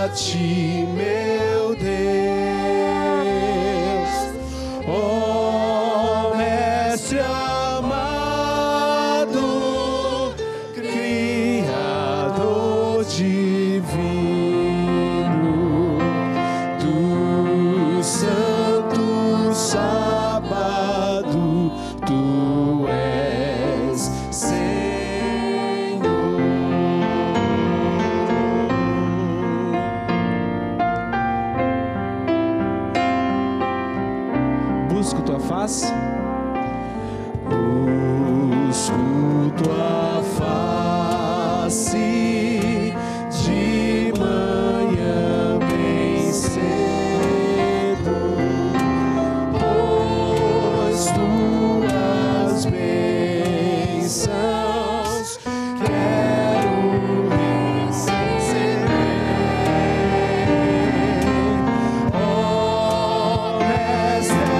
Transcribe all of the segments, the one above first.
a ti, meu Deus, ó Mestre amado, Criador divino, do santo sábado, tu és Senhor. Busco tua face, busco tua face de manhã bem cedo, pois tuas bênçãos quero receber. Ó Mestre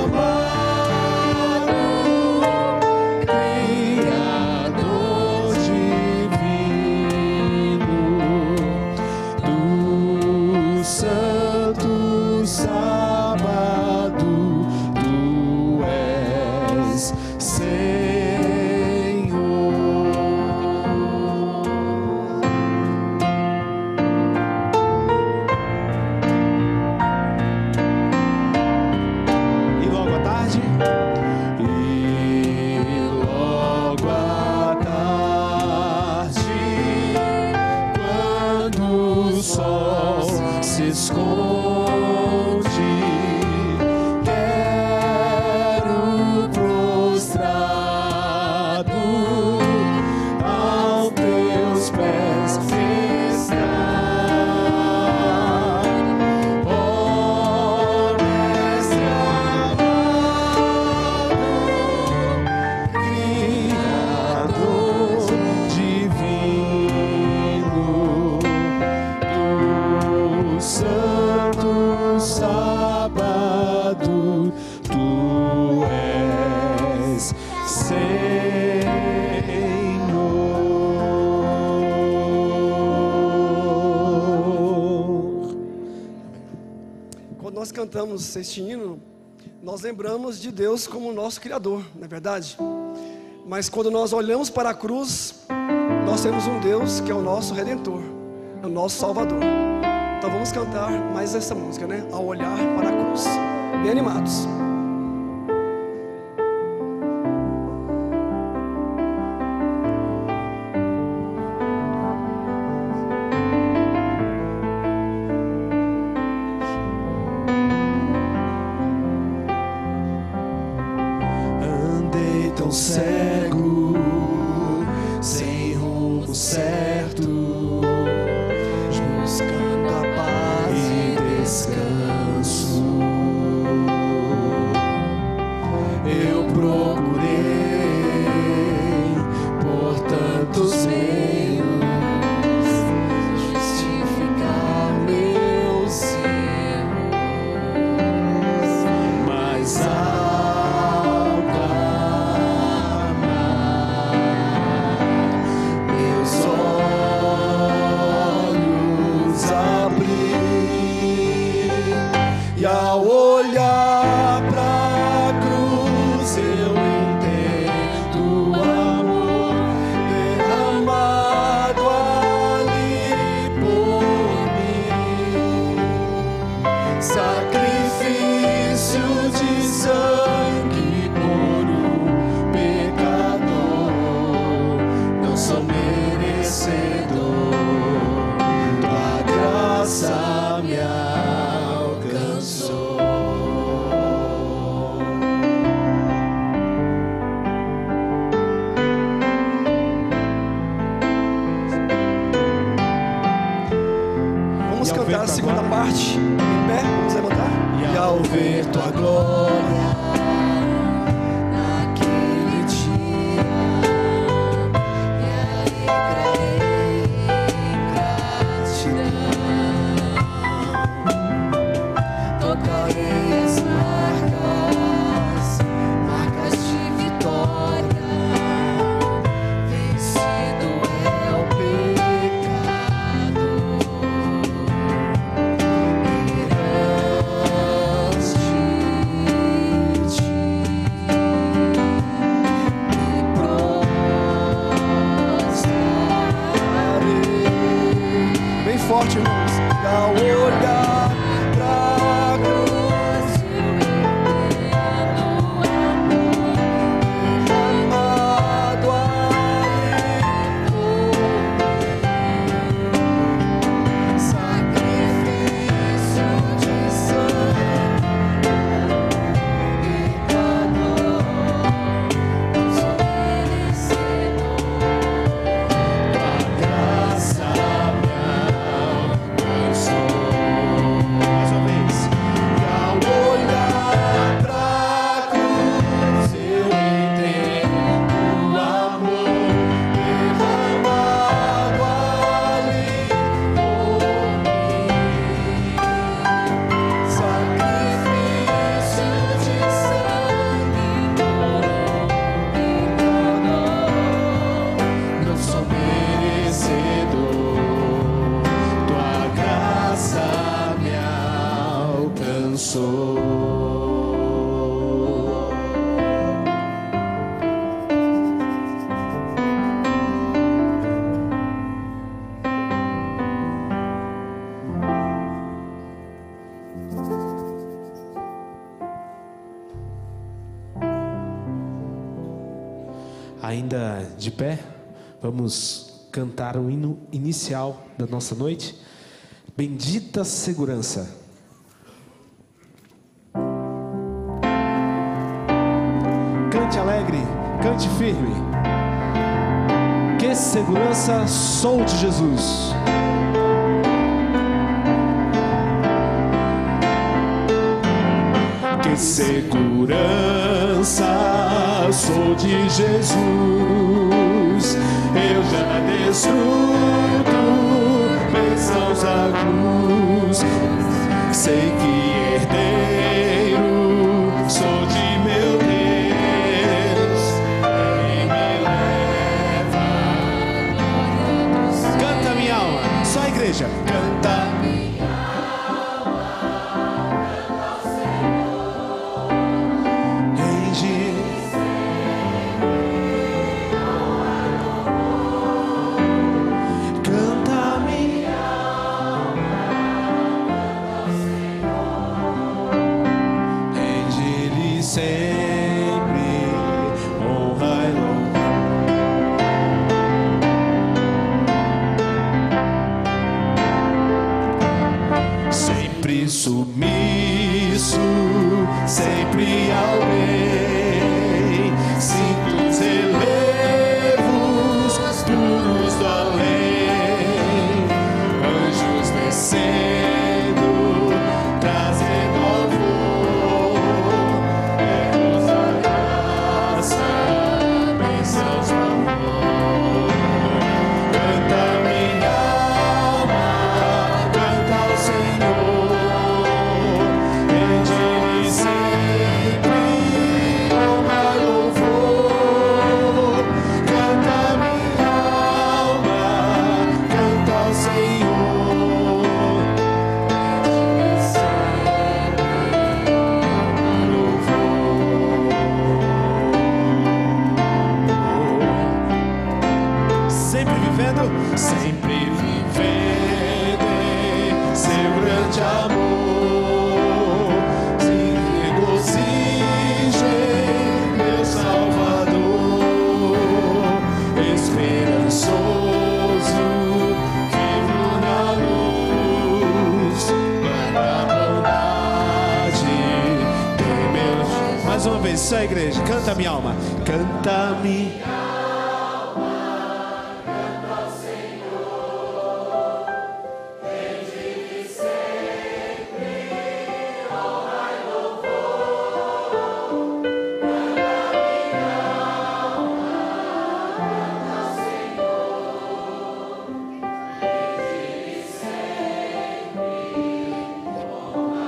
amado, Criador divino, do santo sábado, tu és Senhor. E logo à tarde, quando o sol se esconde, quero prostrado aos teus pés estar. Ó Mestre amado, Criador divino, do santo sábado, tu és Senhor. Quando nós cantamos este hino, nós lembramos de Deus como nosso Criador, não é verdade? Mas quando nós olhamos para a cruz, nós temos um Deus que é o nosso Redentor, é o nosso Salvador. Então vamos cantar mais essa música, né? Ao olhar para a cruz. Bem animados. Andei tão cego, sem rumo certo, buscando a paz e descanso. Eu procurei por tantos meios justificar meus erros, mas ao clamar, meus olhos abri, e ao olhar pra cruz eu Ainda de pé, vamos cantar o hino inicial da nossa noite. Bendita segurança. Cante alegre, cante firme. Que segurança sou de Jesus. Que segurança sou de Jesus. Eu já desfruto bênçãos à cruz. Sei que herdeiro sou de meu Deus. Ele me leva. Canta minha alma, só a igreja. Canta. Submisso, sempre ao bem, sinto os elevos puros do além, anjos descendo, trazendo louvor, ecos da graça, bênçãos do amor. Canta minha alma, canta ao Senhor. Sempre vivendo em seu grande amor, se regozije meu Salvador, esperançoso, vivo na luz, da bondade de meu Jesus. Mais uma vez, só a igreja. Canta minha alma, canta minha.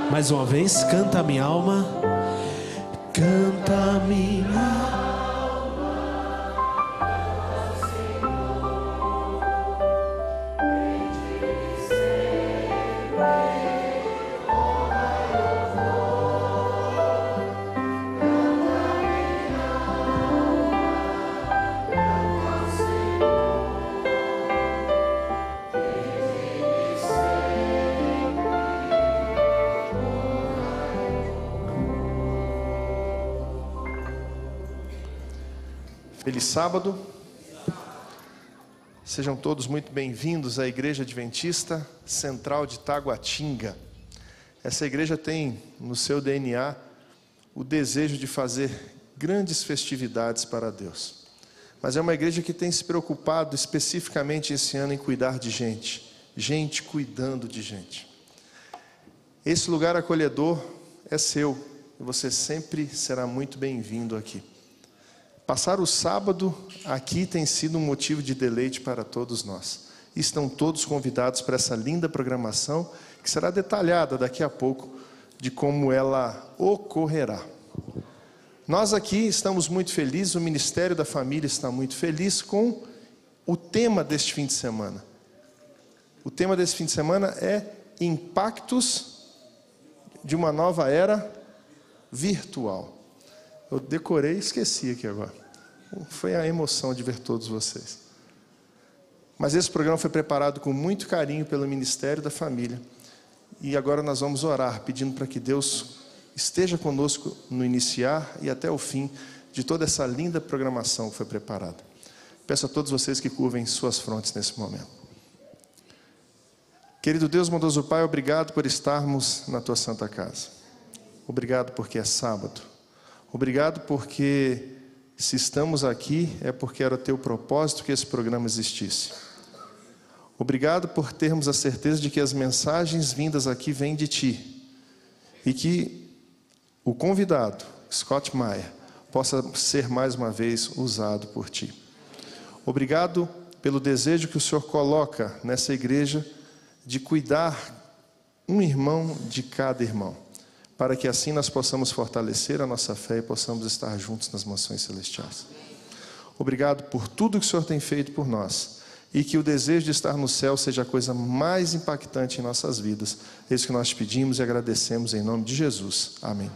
Mais uma vez, canta minha alma, canta minha alma. Feliz sábado. Sejam todos muito bem-vindos à Igreja Adventista Central de Taguatinga. Essa igreja tem no seu DNA o desejo de fazer grandes festividades para Deus. Mas é uma igreja que tem se preocupado especificamente esse ano em cuidar de gente. Gente cuidando de gente. Esse lugar acolhedor é seu e você sempre será muito bem-vindo aqui. Passar o sábado aqui tem sido um motivo de deleite para todos nós. E estão todos convidados para essa linda programação, que será detalhada daqui a pouco, de como ela ocorrerá. Nós aqui estamos muito felizes, o Ministério da Família está muito feliz com o tema deste fim de semana. O tema desse fim de semana é Impactos de uma Nova Era Virtual. Eu decorei e esqueci aqui agora. Foi a emoção de ver todos vocês. Mas esse programa foi preparado com muito carinho pelo Ministério da Família. E agora nós vamos orar, pedindo para que Deus esteja conosco no iniciar e até o fim de toda essa linda programação que foi preparada. Peço a todos vocês que curvem suas frontes nesse momento. Querido Deus, bondoso Pai, obrigado por estarmos na Tua Santa Casa. Obrigado porque é sábado. Obrigado porque, se estamos aqui, é porque era Teu propósito que esse programa existisse. Obrigado por termos a certeza de que as mensagens vindas aqui vêm de Ti. E que o convidado, Scotty Mayer, possa ser mais uma vez usado por Ti. Obrigado pelo desejo que o Senhor coloca nessa igreja de cuidar um irmão de cada irmão, para que assim nós possamos fortalecer a nossa fé e possamos estar juntos nas mansões celestiais. Obrigado por tudo que o Senhor tem feito por nós, e que o desejo de estar no céu seja a coisa mais impactante em nossas vidas. É isso que nós te pedimos e agradecemos em nome de Jesus. Amém.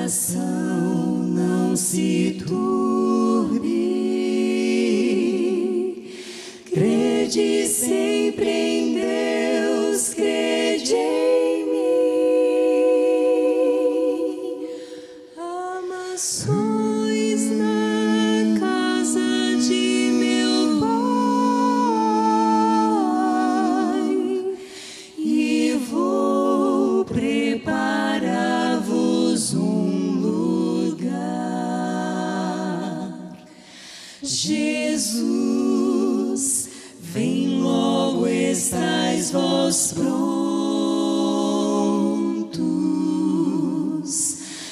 coração não se turbe, crede sempre em Deus, crede em mim. Ama sois na casa de meu Pai e vou preparar-vos um lugar. Jesus, vem logo, estais vós prontos.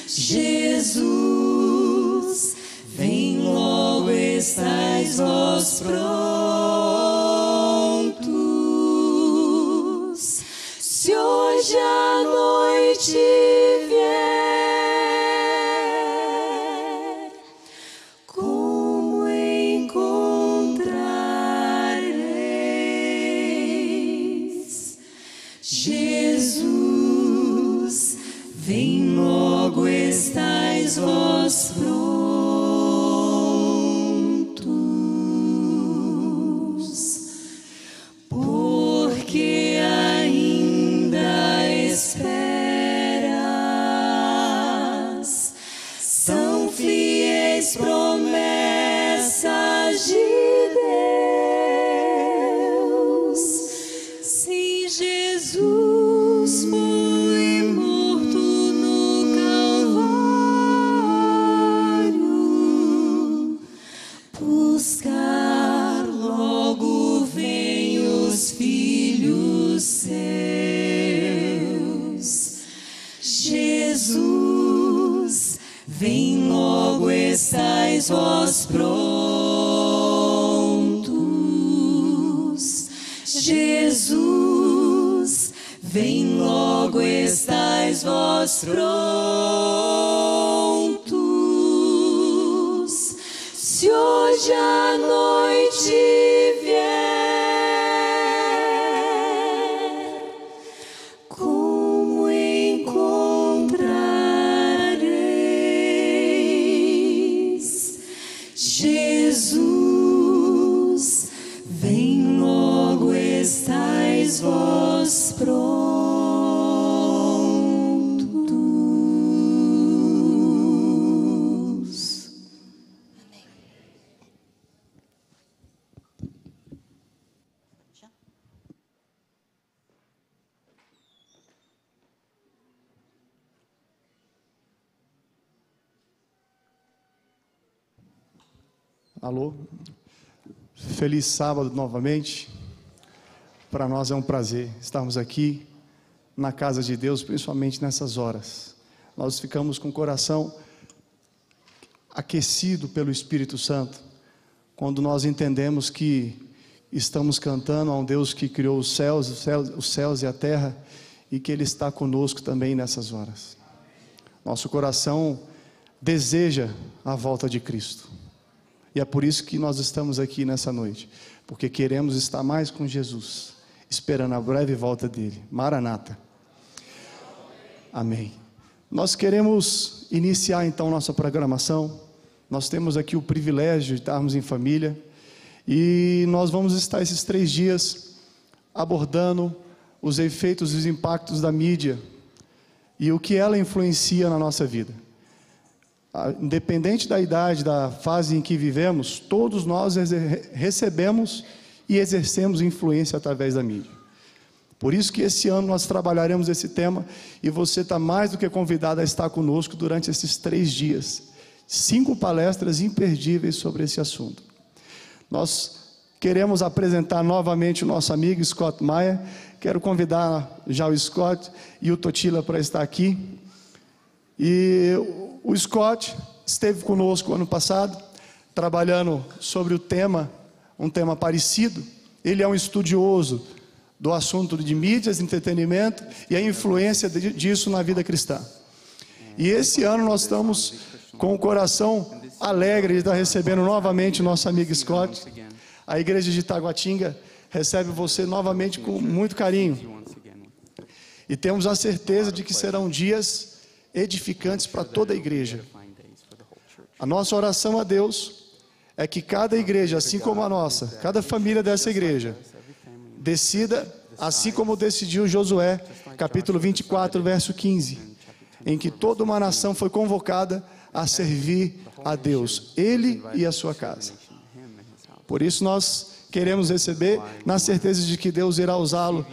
Jesus, vem logo, estais vós prontos. Se hoje a noite vier, como encontrareis? Jesus, vem logo, estais vós prontos, porque ainda esperas. São fiéis promessas de Deus. Sim, Jesus foi morto no Calvário. Buscar logo vem os filhos seus. Jesus, vem logo, estais vós prontos. Jesus, vem logo, estais vós prontos. Se hoje a noite vier, como encontrareis? Jesus, vem logo, estais vós prontos. Alô, feliz sábado novamente. Para nós é um prazer estarmos aqui na casa de Deus, principalmente nessas horas. Nós ficamos com o coração aquecido pelo Espírito Santo, quando nós entendemos que estamos cantando a um Deus que criou os céus e a terra, e que Ele está conosco também nessas horas. Nosso coração deseja a volta de Cristo. E é por isso que nós estamos aqui nessa noite, porque queremos estar mais com Jesus, esperando a breve volta dele. Maranata. Amém. Nós queremos iniciar então nossa programação. Nós temos aqui o privilégio de estarmos em família, e nós vamos estar esses 3 dias abordando os efeitos e os impactos da mídia e o que ela influencia na nossa vida. Independente da idade, da fase em que vivemos, todos nós recebemos e exercemos influência através da mídia. Por isso que esse ano nós trabalharemos esse tema, e você está mais do que convidado a estar conosco durante esses 3 dias. 5 palestras imperdíveis sobre esse assunto. Nós queremos apresentar novamente o nosso amigo Scotty Mayer. Quero convidar já o Scott e o Totila para estar aqui. E o Scott esteve conosco ano passado, trabalhando sobre o tema, um tema parecido. Ele é um estudioso do assunto de mídias, entretenimento e a influência disso na vida cristã. E esse ano nós estamos com o coração alegre de estar recebendo novamente o nosso amigo Scott. A Igreja de Taguatinga recebe você novamente com muito carinho. E temos a certeza de que serão dias edificantes para toda a igreja. A nossa oração a Deus é que cada igreja, assim como a nossa, cada família dessa igreja, decida, assim como decidiu Josué, capítulo 24, verso 15, em que toda uma nação foi convocada a servir a Deus, Ele e a sua casa. Por isso nós queremos receber, na certeza de que Deus irá usá-lo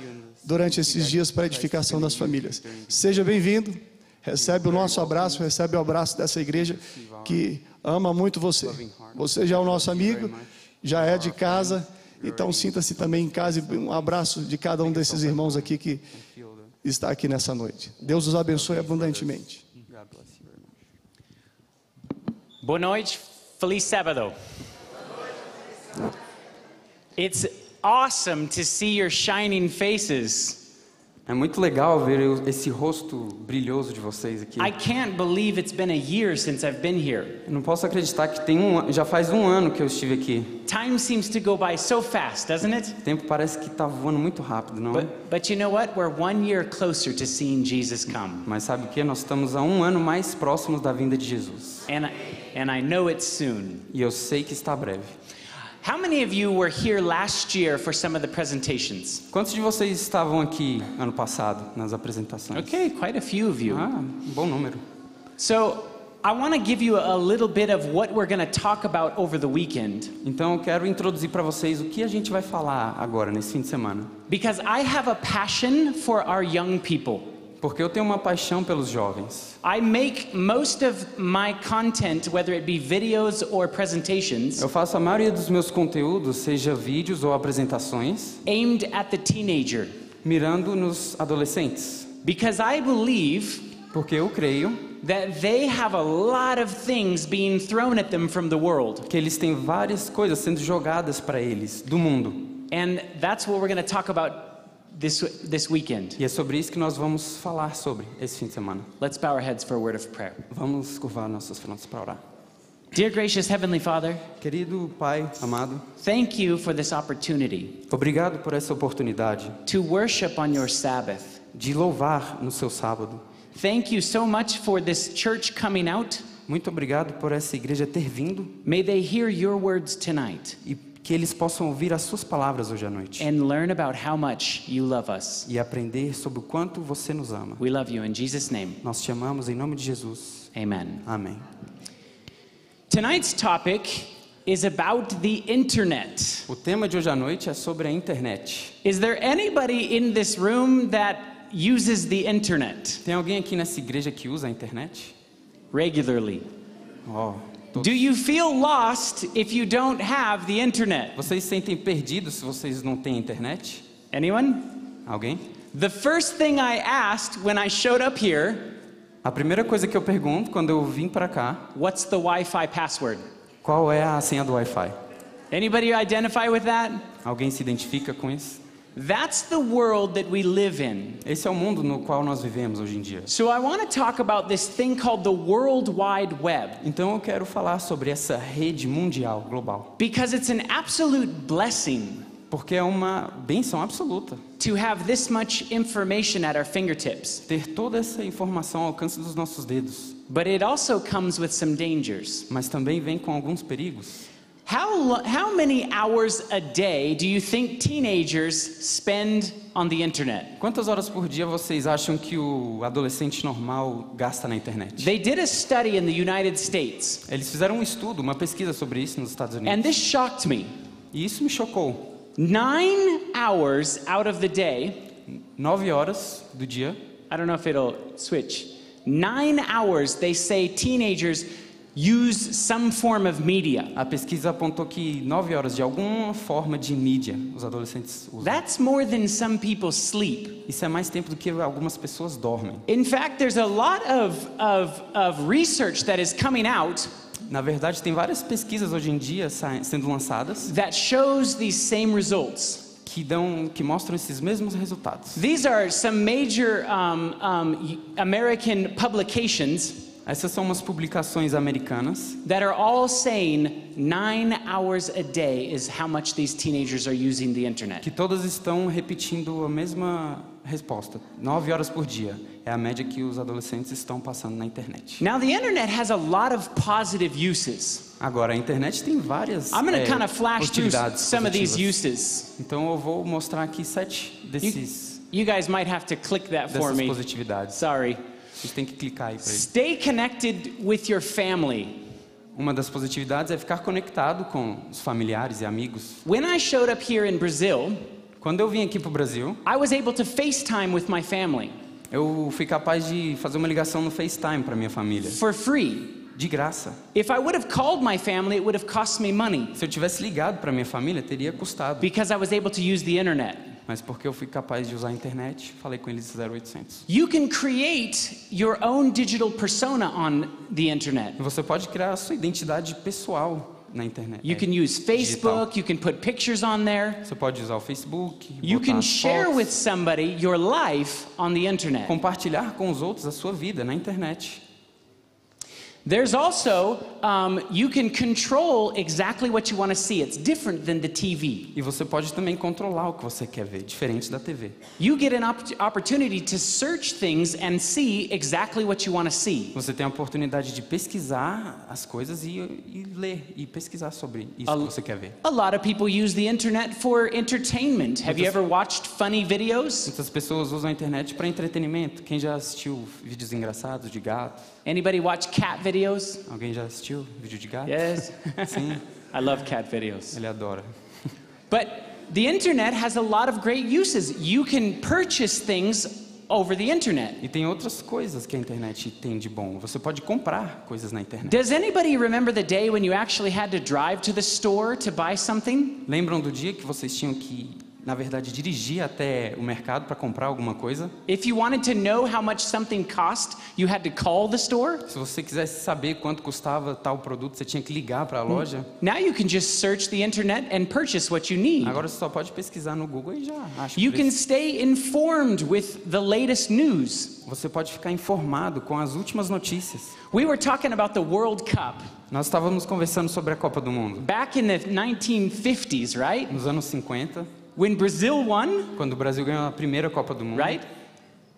durante esses dias para a edificação das famílias. Seja bem-vindo. Recebe o nosso abraço, recebe o abraço dessa igreja que ama muito você. Você já é o nosso amigo, já é de casa, então sinta-se também em casa e um abraço de cada um desses irmãos aqui que está aqui nessa noite. Deus os abençoe abundantemente. Boa noite, feliz sábado. It's awesome to see your shining faces. É muito legal ver esse rosto brilhoso de vocês aqui. I can't believe it's been a year since I've been here. Eu não posso acreditar que já faz um ano que eu estive aqui. Time seems to go by so fast, doesn't it? O tempo parece que está voando muito rápido, não é? But you know what? We're 1 year closer to seeing Jesus come. Mas sabe o que? Nós estamos a um ano mais próximos da vinda de Jesus. And I know it's soon. E eu sei que está breve. How many of you were here last year for some of the presentations? Quantos de vocês estavam aqui ano passado nas apresentações? Okay, quite a few of you. Bom número. So, I want to give you a little bit of what we're going to talk about over the weekend. Então eu quero introduzir para vocês o que a gente vai falar agora nesse fim de semana. Because I have a passion for our young people. Porque eu tenho uma paixão pelos jovens. I make most of my content, whether it be videos or presentations, Eu faço a maioria dos meus conteúdos, seja vídeos ou apresentações, aimed at the teenager. mirando nos adolescentes. Because I believe Porque eu creio that they have a lot of things being thrown at them from the world. que eles têm várias coisas sendo jogadas para eles do mundo. And that's what we're going to talk about this weekend. E é sobre isso que nós vamos falar sobre esse fim de semana. Let's bow our heads for a word of prayer. Vamos curvar nossas frontes para orar. Dear gracious Heavenly Father, Querido Pai amado, thank you for this opportunity obrigado por essa oportunidade to worship on your Sabbath. de louvar no seu sábado. Thank you so much for this church coming out. Muito obrigado por essa igreja ter vindo May they hear your words tonight e que eles possam ouvir as suas palavras hoje à noite and learn about how much you love us. e aprender sobre o quanto você nos ama. We love you in Jesus' name. Nós te amamos em nome de Jesus. Amen. Amém. Tonight's topic is about the internet. O tema de hoje à noite é sobre a internet. Is there anybody in this room that uses the internet Tem alguém aqui nessa igreja que usa a internet? regularly? Todos. Do you feel lost if you don't have the internet? Vocês se sentem perdidos se vocês não têm internet? Anyone? Alguém? The first thing I asked when I showed up here, A primeira coisa que eu pergunto quando eu vim para cá, what's the Wi-Fi password? qual é a senha do Wi-Fi? Anybody identify with that? Alguém se identifica com isso? That's the world that we live in. Esse é o mundo no qual nós vivemos hoje em dia. So I want to talk about this thing called the World Wide Web. Então eu quero falar sobre essa rede mundial, global. Because it's an absolute blessing Porque é uma bênção absoluta to have this much information at our fingertips. ter toda essa informação ao alcance dos nossos dedos. But it also comes with some dangers. Mas também vem com alguns perigos. How many hours a day do you think teenagers spend on the internet? Quantas horas por dia vocês acham que o adolescente normal gasta na internet? They did a study in the United States, Eles fizeram um estudo, uma pesquisa sobre isso nos Estados Unidos. and this shocked me. E isso me chocou. 9 hours out of the day, 9 horas do dia, I don't know if it'll switch. 9 hours they say teenagers use some form of media. a pesquisa apontou que 9 horas de alguma forma de mídia os adolescentes usam. That's more than some people sleep. Isso é mais tempo do que algumas pessoas dormem. In fact, there's a lot of research that is coming out Na verdade, tem várias pesquisas hoje em dia sendo lançadas that shows these same results. que mostram esses mesmos resultados. These are some major American publications Essas são umas publicações americanas that are all saying 9 hours a day is how much these teenagers are using the internet. que todas estão repetindo a mesma resposta. 9 horas por dia é a média que os adolescentes estão passando na internet. Now, the internet has a lot of positive uses. Agora, a internet tem várias I'm going to kind of flash through utilidades some of these positivas. uses. Então eu vou mostrar aqui 7 You guys might have to click that for dessas me. positividades. Sorry. A gente tem que clicar aí para ele. Stay connected with your family. Uma das positividades é ficar conectado com os familiares e amigos. When I showed up here in Brazil, Quando eu vim aqui para o Brasil, I was able to FaceTime with my family eu fui capaz de fazer uma ligação no FaceTime para minha família, for free. de graça. If I would have called my family, it would have cost me money Se eu tivesse ligado para minha família, teria custado. because I was able to use the internet. Mas porque eu fui capaz de usar a internet, falei com eles 0800. You can create your own digital persona on the internet. E você pode criar a sua identidade pessoal na internet. You can use Facebook, you can put pictures on there. Você pode usar o Facebook, You botar can as share fotos, with somebody your life on the internet. compartilhar com os outros a sua vida na internet. There's also, you can control exactly what you want to see. It's different than the TV. E você pode também controlar o que você quer ver, diferente da TV. You get an opportunity to search things and see exactly what you want to see. Você tem a oportunidade de pesquisar as coisas e ler e pesquisar sobre isso que você quer ver. A lot of people use the internet for entertainment. Have you ever watched funny videos? Muitas pessoas usam a internet para entretenimento. Quem já assistiu vídeos engraçados de gato? Anybody watch cat videos? Alguém já assistiu vídeo de gato? Yes. Sim, I love cat videos. ele adora. But the internet has a lot of great uses. You can purchase things over the internet. E tem outras coisas que a internet tem de bom. Você pode comprar coisas na internet. Does anybody remember the day when you actually had to drive to the store to buy something? Lembram do dia que vocês tinham que, na verdade, dirigir até o mercado para comprar alguma coisa? If you wanted to know how much something cost, you had to call the store. Se você quisesse saber quanto custava tal produto, você tinha que ligar para a loja. Now you can just search the internet and purchase what you need. Agora você só pode pesquisar no Google e já acha o You can preço. stay informed with the latest news. Você pode ficar informado com as últimas notícias. We were talking about the World Cup Nós estávamos conversando sobre a Copa do Mundo. back in the 1950s, right? Nos anos 50, When Brazil won, quando o Brasil ganhou a primeira Copa do Mundo, right?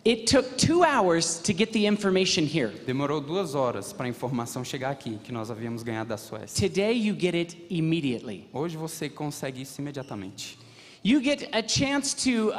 It took 2 hours to get the information here. demorou 2 horas para a informação chegar aqui, que nós havíamos ganhado da Suécia. Today you get it immediately. Hoje você consegue isso imediatamente. You get a chance to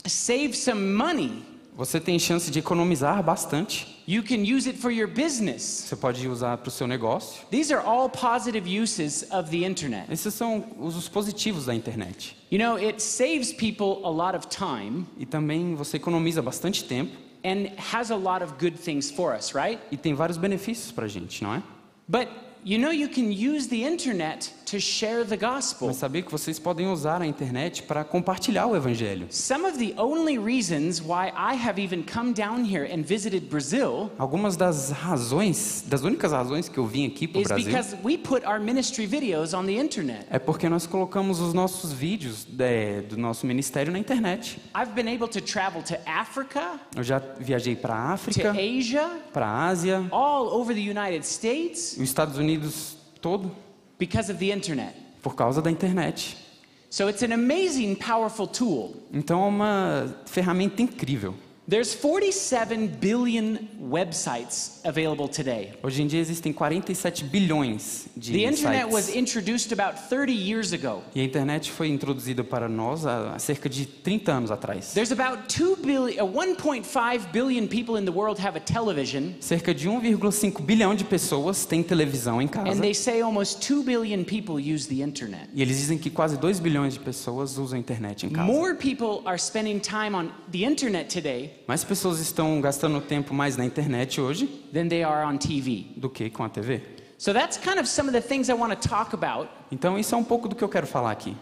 save some money. Você tem chance de economizar bastante. You can use it for your business. Você pode usar para o seu negócio. These are all positive uses of the internet. Esses são usos positivos da internet. You know, it saves people a lot of time E também você economiza bastante tempo and has a lot of good things for us, right? e tem vários benefícios para a gente, não é? But you know, you can use the internet to share the gospel. Mas sabia que vocês podem usar a internet para compartilhar o evangelho. Some of the only reasons why I have even come down here and visited Brazil Algumas das únicas razões que eu vim aqui para o is Brasil because we put our ministry videos on the internet. é porque nós colocamos os nossos vídeos do nosso ministério na internet. I've been able to travel to Africa, Eu já viajei para a to África, Asia, para a Ásia, all over the United States os Estados Unidos todo, because of the internet. por causa da internet. So it's an amazing, powerful tool. Então é uma ferramenta incrível. There's 47 billion websites available today. Hoje em dia existem 47 bilhões de The internet was sites. introduced about 30 years ago. E a internet foi introduzida para nós há cerca de 30 anos atrás. There's about 1.5 billion people in the world have a television, Cerca de 1,5 bilhão de pessoas têm televisão em casa. and they say almost 2 billion people use the internet. E eles dizem que quase 2 bilhões de pessoas usam a internet em casa. More people are spending time on the internet today Mais pessoas estão gastando tempo mais na internet hoje than they are on TV. do que com a TV. So that's kind of some of the things I want to talk about. Então isso é um pouco do que eu quero falar aqui.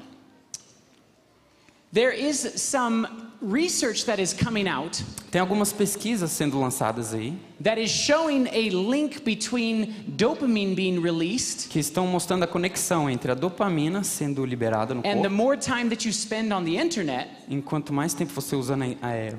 There is some research that is coming out Tem algumas pesquisas sendo lançadas aí that is showing a link between dopamine being released que estão mostrando a conexão entre a dopamina sendo liberada no and the corpo. more time that you spend on the internet Enquanto mais tempo você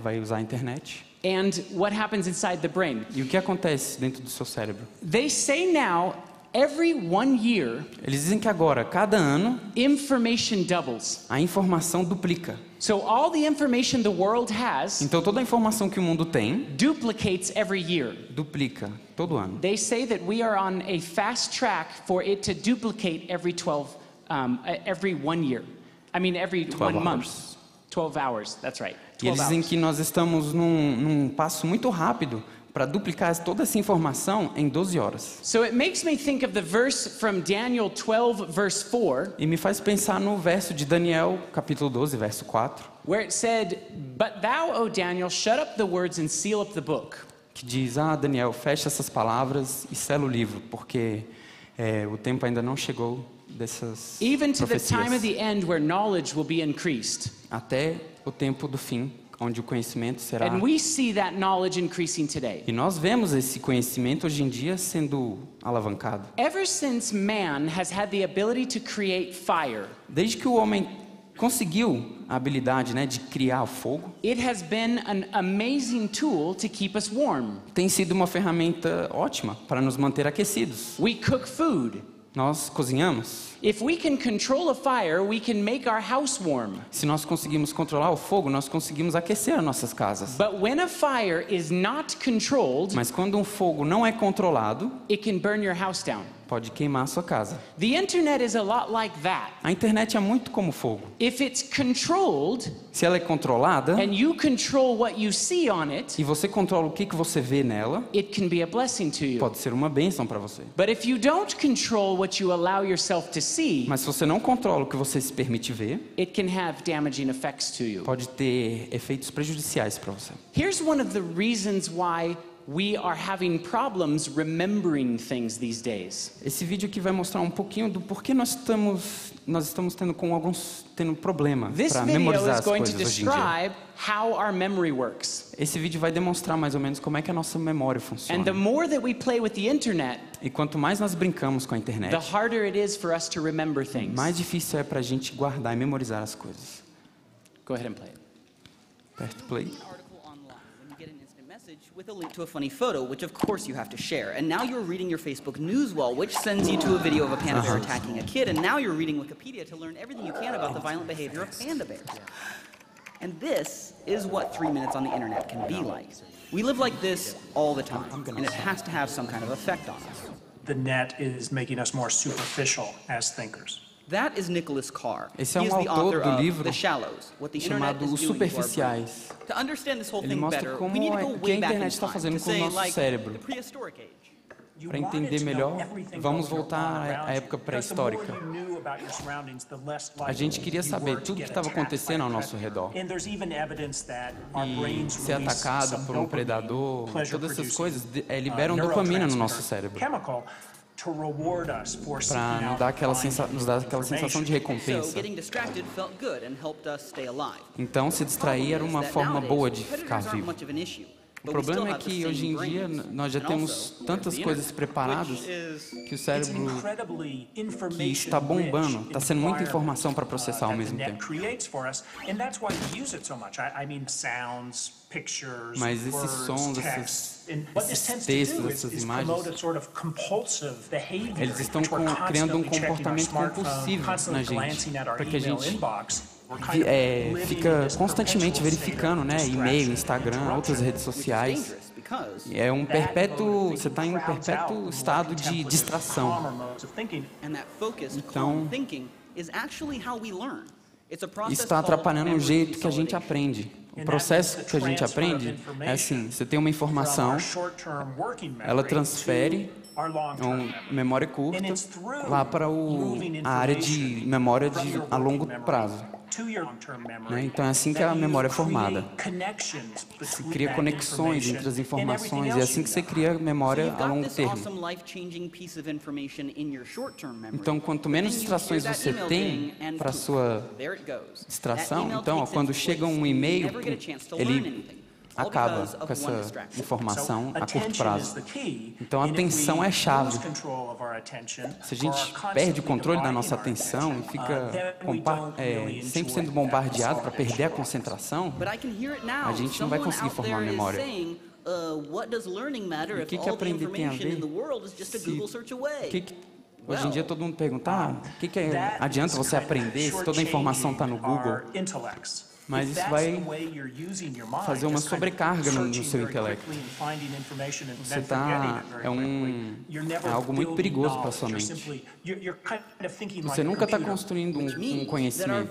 vai usar a internet. and what happens inside the brain. E o que acontece dentro do seu cérebro? They say now every 1 year Eles dizem que agora, cada ano, information doubles. a informação duplica. So all the information the world has Então toda a informação que o mundo tem, duplicates every year. duplica todo ano. They say that we are on a fast track for it to duplicate every 1 year. I mean every 1 month. hours. 12 hours, that's right. E eles 12 dizem hours. que nós estamos num passo muito rápido para duplicar toda essa informação em 12 horas. So it makes me think of the verse from Daniel 12 verse 4 E me faz pensar no verso de Daniel, capítulo 12, verso 4, where it said, "But thou, O Daniel, shut up the words and seal up the book." que diz: Daniel, fecha essas palavras e sela o livro, porque o tempo ainda não chegou dessas Even to the time of profecias. the end where knowledge will be increased. Até o tempo do fim, onde o conhecimento será... And we see that knowledge increasing today. E nós vemos esse conhecimento hoje em dia sendo alavancado. Ever since man has had the ability to create fire, Desde que o homem conseguiu a habilidade, né, de criar o fogo, it has been an amazing tool to keep us warm. tem sido uma ferramenta ótima para nos manter aquecidos. We cook food. Nós cozinhamos. If we can control a fire, we can make our house warm. Se nós conseguimos controlar o fogo, nós conseguimos aquecer as nossas casas. But when a fire is not controlled, Mas quando um fogo não é controlado, it can burn your house down. pode queimar a sua casa. The internet is a lot like that. A internet é muito como fogo. If it's controlled Se ela é controlada and you control what you see on it, e você controla o que você vê nela, it can be a blessing to you. pode ser uma bênção para você. But if you don't control what you allow yourself to see, Mas se você não controla o que você se permite ver, it can have damaging effects to you. pode ter efeitos prejudiciais para você. Here's one of the reasons why we are having problems remembering things these days. Esse vídeo aqui vai mostrar um pouquinho do porquê nós estamos tendo problema This para video memorizar is as going to coisas hoje em dia. describe how our memory works. Esse vídeo vai demonstrar mais ou menos como é que a nossa memória And the funciona. more that we play with the internet, E quanto mais nós brincamos com a the internet, harder it is for us to remember things. mais difícil é para a gente guardar e memorizar as coisas. Go ahead and play it. Aperta o play. Article online when you get an instant message with a link to a funny photo, which of course you have to share. And now you're reading your Facebook news wall, which sends you to a video of a panda bear attacking a kid. And now you're reading Wikipedia to learn everything you can about the violent behavior of panda bears. And this is what 3 minutes on the internet can be like. We live like this all the time, and it has to have some kind of effect on us. The net is making us more superficial as thinkers. That is Nicholas Carr. Esse é He is the autor author do of livro The Shallows, What the Internet chamado is Os Doing to Our Superficiais. Brain. To understand this whole Ele thing mostra better, como we need to é go que a way back in internet está time fazendo to com o say, nosso like, cérebro. the prehistoric age. Para entender melhor, vamos voltar à época pré-histórica. A gente queria saber tudo o que estava acontecendo ao nosso redor. E ser atacado por um predador, todas essas coisas liberam dopamina no nosso cérebro. Para nos dar aquela sensação de recompensa. Então, se distrair era uma forma boa de ficar vivo. O problema é que hoje em dia nós já temos tantas coisas preparadas que o cérebro que está bombando, está sendo muita informação para processar ao mesmo tempo. Mas esses sons, esses textos, essas imagens, eles estão criando um comportamento compulsivo na gente, para que a gente fica constantemente verificando, né, e-mail, Instagram, outras redes sociais. É um perpétuo, você está em um perpétuo estado de distração. Então, isso está atrapalhando o jeito que a gente aprende. O processo que a gente aprende é assim: você tem uma informação, ela transfere memória curta lá para a área de memória a longo prazo. Né? Então é assim que a memória é formada. Se cria conexões entre as informações e é assim que você cria memória a longo termo. Então, quanto menos distrações você tem para a sua distração, então, quando chega um e-mail, ele acaba com essa informação a curto prazo. Então, a atenção é chave. Se a gente perde o controle da nossa atenção e fica sempre sendo bombardeado para perder a concentração, a gente não vai conseguir formar memória. E o que aprender tem a ver? Hoje em dia todo mundo pergunta, o que adianta você aprender se toda a informação está no Google? Mas isso vai fazer uma sobrecarga no seu intelecto. Você é algo muito perigoso para a sua mente. Você nunca está construindo um conhecimento.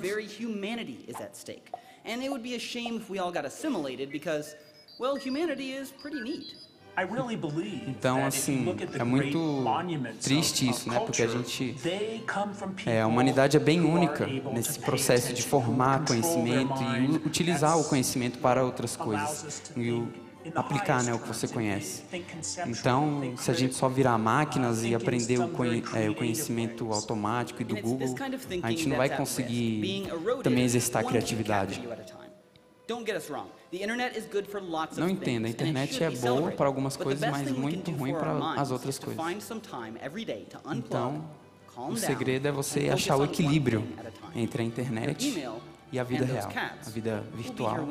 Então, assim, é muito triste isso, né? Porque a humanidade é bem única nesse processo de formar conhecimento e utilizar o conhecimento para outras coisas. E aplicar, né, o que você conhece. Então, se a gente só virar máquinas e aprender o conhecimento automático e do Google, a gente não vai conseguir também exercitar a criatividade. Não entenda, a internet é boa para algumas coisas, mas muito ruim para as outras coisas. Então, o segredo é você achar o equilíbrio entre a internet e a vida real, a vida virtual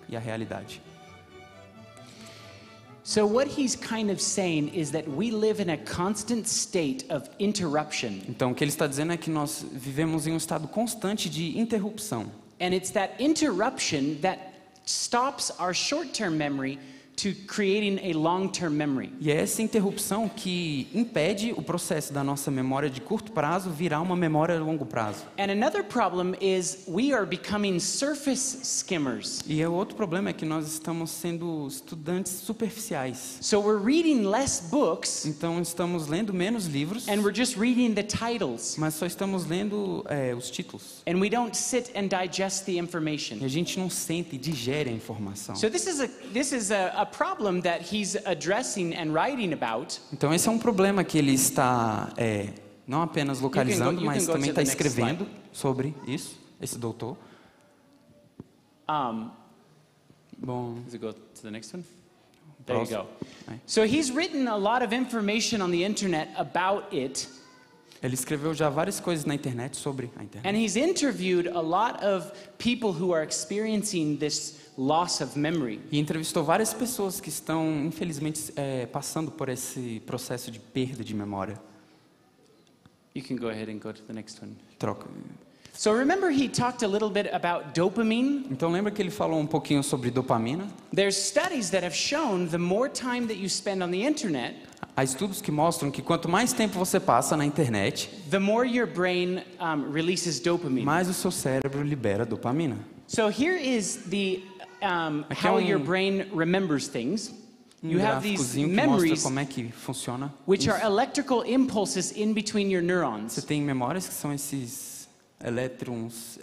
e a realidade. So what he's kind of saying is that we live in a constant state of interruption. Então, o que ele está dizendo é que nós vivemos em um estado constante de interrupção. And it's that interruption that stops our short-term memory to creating a long-term memory. E é essa interrupção que impede o processo da nossa memória de curto prazo virar uma memória a longo prazo. And another problem is we are becoming surface skimmers. E o outro problema é que nós estamos sendo estudantes superficiais. So we're reading less books. Então estamos lendo menos livros. And we're just reading the titles. Mas só estamos lendo os títulos. And we don't sit and digest the information. E a gente não senta e digere a informação. So this is a problem that he's addressing and writing about. Então esse é um problema que ele está não apenas localizando, mas também está escrevendo sobre isso, esse doutor. Bom, does it go to the next one? There you go. So he's written a lot of information on the internet about it. Ele escreveu já várias coisas na internet sobre a internet. And he's interviewed a lot of people who are experiencing this loss of memory. E entrevistou várias pessoas que estão, infelizmente, passando por esse processo de perda de memória. You can go ahead and go to the next one. Troca. So remember he talked a little bit about dopamine? Então lembra que ele falou um pouquinho sobre dopamina? There's studies that have shown the more time that you spend on the internet, há estudos que mostram que quanto mais tempo você passa na internet, the more your brain releases dopamine. Mais o seu cérebro libera dopamina. So here is the how your brain remembers things. You have these memories, como é que funciona which are electrical impulses in between your neurons. Você tem memórias que são esses elétrons.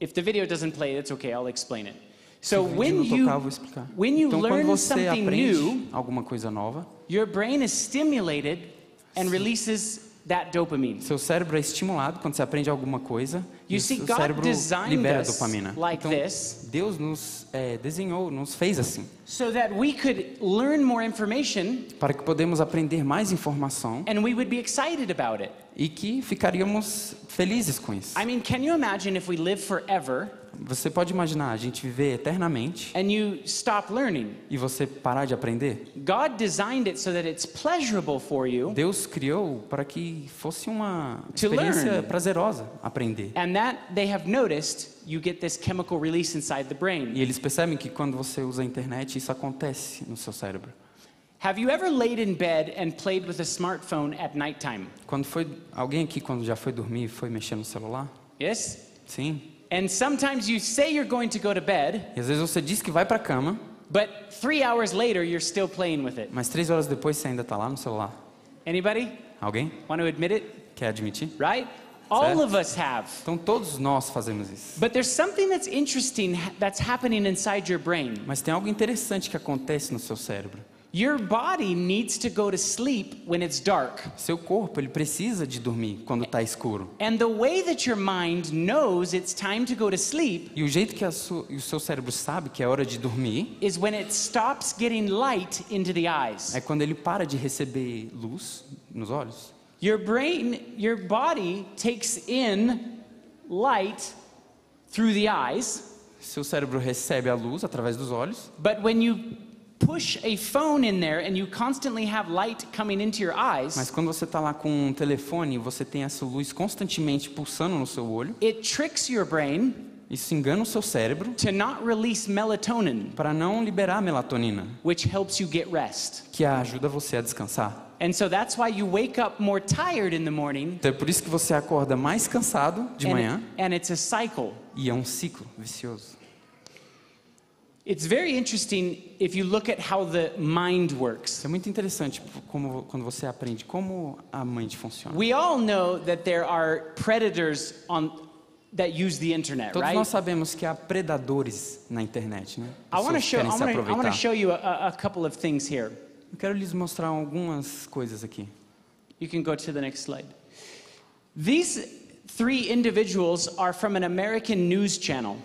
If the video doesn't play, it's okay. I'll explain it. So when you então, learn quando você something new, alguma coisa nova, your brain is stimulated and releases that dopamine. Seu cérebro é estimulado quando você aprende alguma coisa. You e see, seu God cérebro designed libera us dopamina. like Então, this, Deus nos desenhou, nos fez assim, so that we could learn more information, para que podemos aprender mais informação and we would be excited about it. e que ficaríamos felizes com isso. I mean, can you imagine if we live forever? Você pode imaginar a gente viver eternamente And you stop learning. E você parar de aprender? God designed it so that it's pleasurable for you. Deus criou para que fosse uma experiência prazerosa aprender. And that they have noticed, you get this chemical release inside the brain. E eles percebem que quando você usa a internet, isso acontece no seu cérebro. Have you ever laid in bed and played with a smartphone at nighttime? Quando foi alguém aqui quando já foi dormir foi mexer no celular? Yes? Sim. And sometimes you say you're going to go to bed, E às vezes você diz que vai para a cama, but 3 hours later you're still playing with it. mas 3 horas depois você ainda está lá no celular. Anybody Alguém? want to admit it? Quer admitir? Right? All of us have. Então todos nós fazemos isso. But there's something that's interesting that's happening inside your brain. Mas tem algo interessante que acontece no seu cérebro. Your body needs to go to sleep when it's dark. Seu corpo, ele precisa de dormir quando está escuro. And the way that your mind knows it's time to go to sleep E o jeito que o seu cérebro sabe que é hora de dormir is when it stops getting light into the eyes. é quando ele para de receber luz nos olhos. Your body takes in light through the eyes. Seu cérebro recebe a luz através dos olhos. But when you push a phone in there and you constantly have light coming into your eyes, Mas quando você está lá com um telefone, você tem essa luz constantemente pulsando no seu olho. it tricks your brain Isso engana o seu cérebro to not release melatonin, para não liberar melatonina, which helps you get rest. que ajuda você a descansar. And so that's why you wake up more tired in the morning. Então é por isso que você acorda mais cansado de manhã. And it's a cycle. E é um ciclo vicioso. It's very interesting if you look at how the mind works. É muito interessante quando você aprende como a mente funciona. We all know that there are predators that use the internet, Todos right? nós sabemos que há predadores na internet, né? I want to Pessoas que querem se I want to aproveitar. show you a couple of things here. Eu quero lhes mostrar algumas coisas aqui. You can go to the next slide. These 3 individuals are from an American news channel.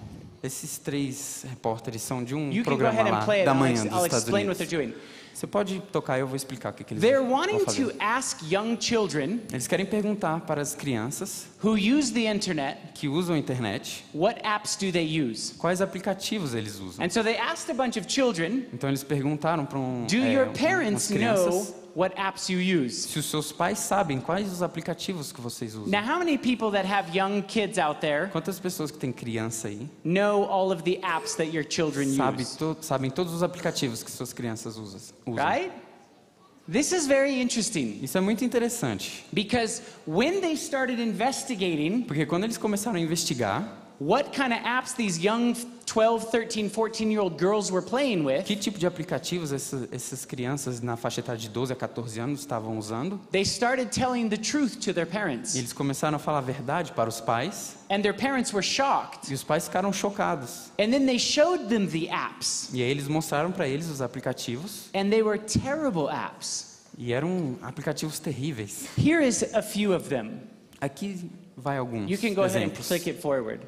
Esses 3 repórteres são de um You can go programa ahead and lá play it. da manhã dos I'll Estados explain what they're Unidos. doing. Você pode tocar, eu vou explicar o que eles They're vão wanting fazer. to ask young children Eles querem perguntar para as crianças who use the internet, que usam a internet what apps do they use? quais aplicativos eles usam. And so they asked a bunch of children, Então eles perguntaram para do your umas parents crianças know what apps you use? se os seus pais sabem quais os aplicativos que vocês usam. Now, how many people that have young kids out there Quantas pessoas que têm criança aí know all of the apps that your children use? sabem todos os aplicativos que suas crianças usam? Right? This is very interesting Isso é muito interessante, because when they started investigating porque quando eles começaram a investigar what kind of apps these young 12, 13, 14-year-old girls were playing with, que tipo de aplicativos essas crianças na faixa etária de 12 a 14 anos estavam usando, they started telling the truth to their parents. e eles começaram a falar a verdade para os pais, And their parents were shocked. e os pais ficaram chocados. And then they showed them the apps. E aí eles mostraram para eles os aplicativos, And they were terrible apps. e eram aplicativos terríveis. Here is a few of them. Aqui vai alguns You can go ahead and exemplos. click it forward.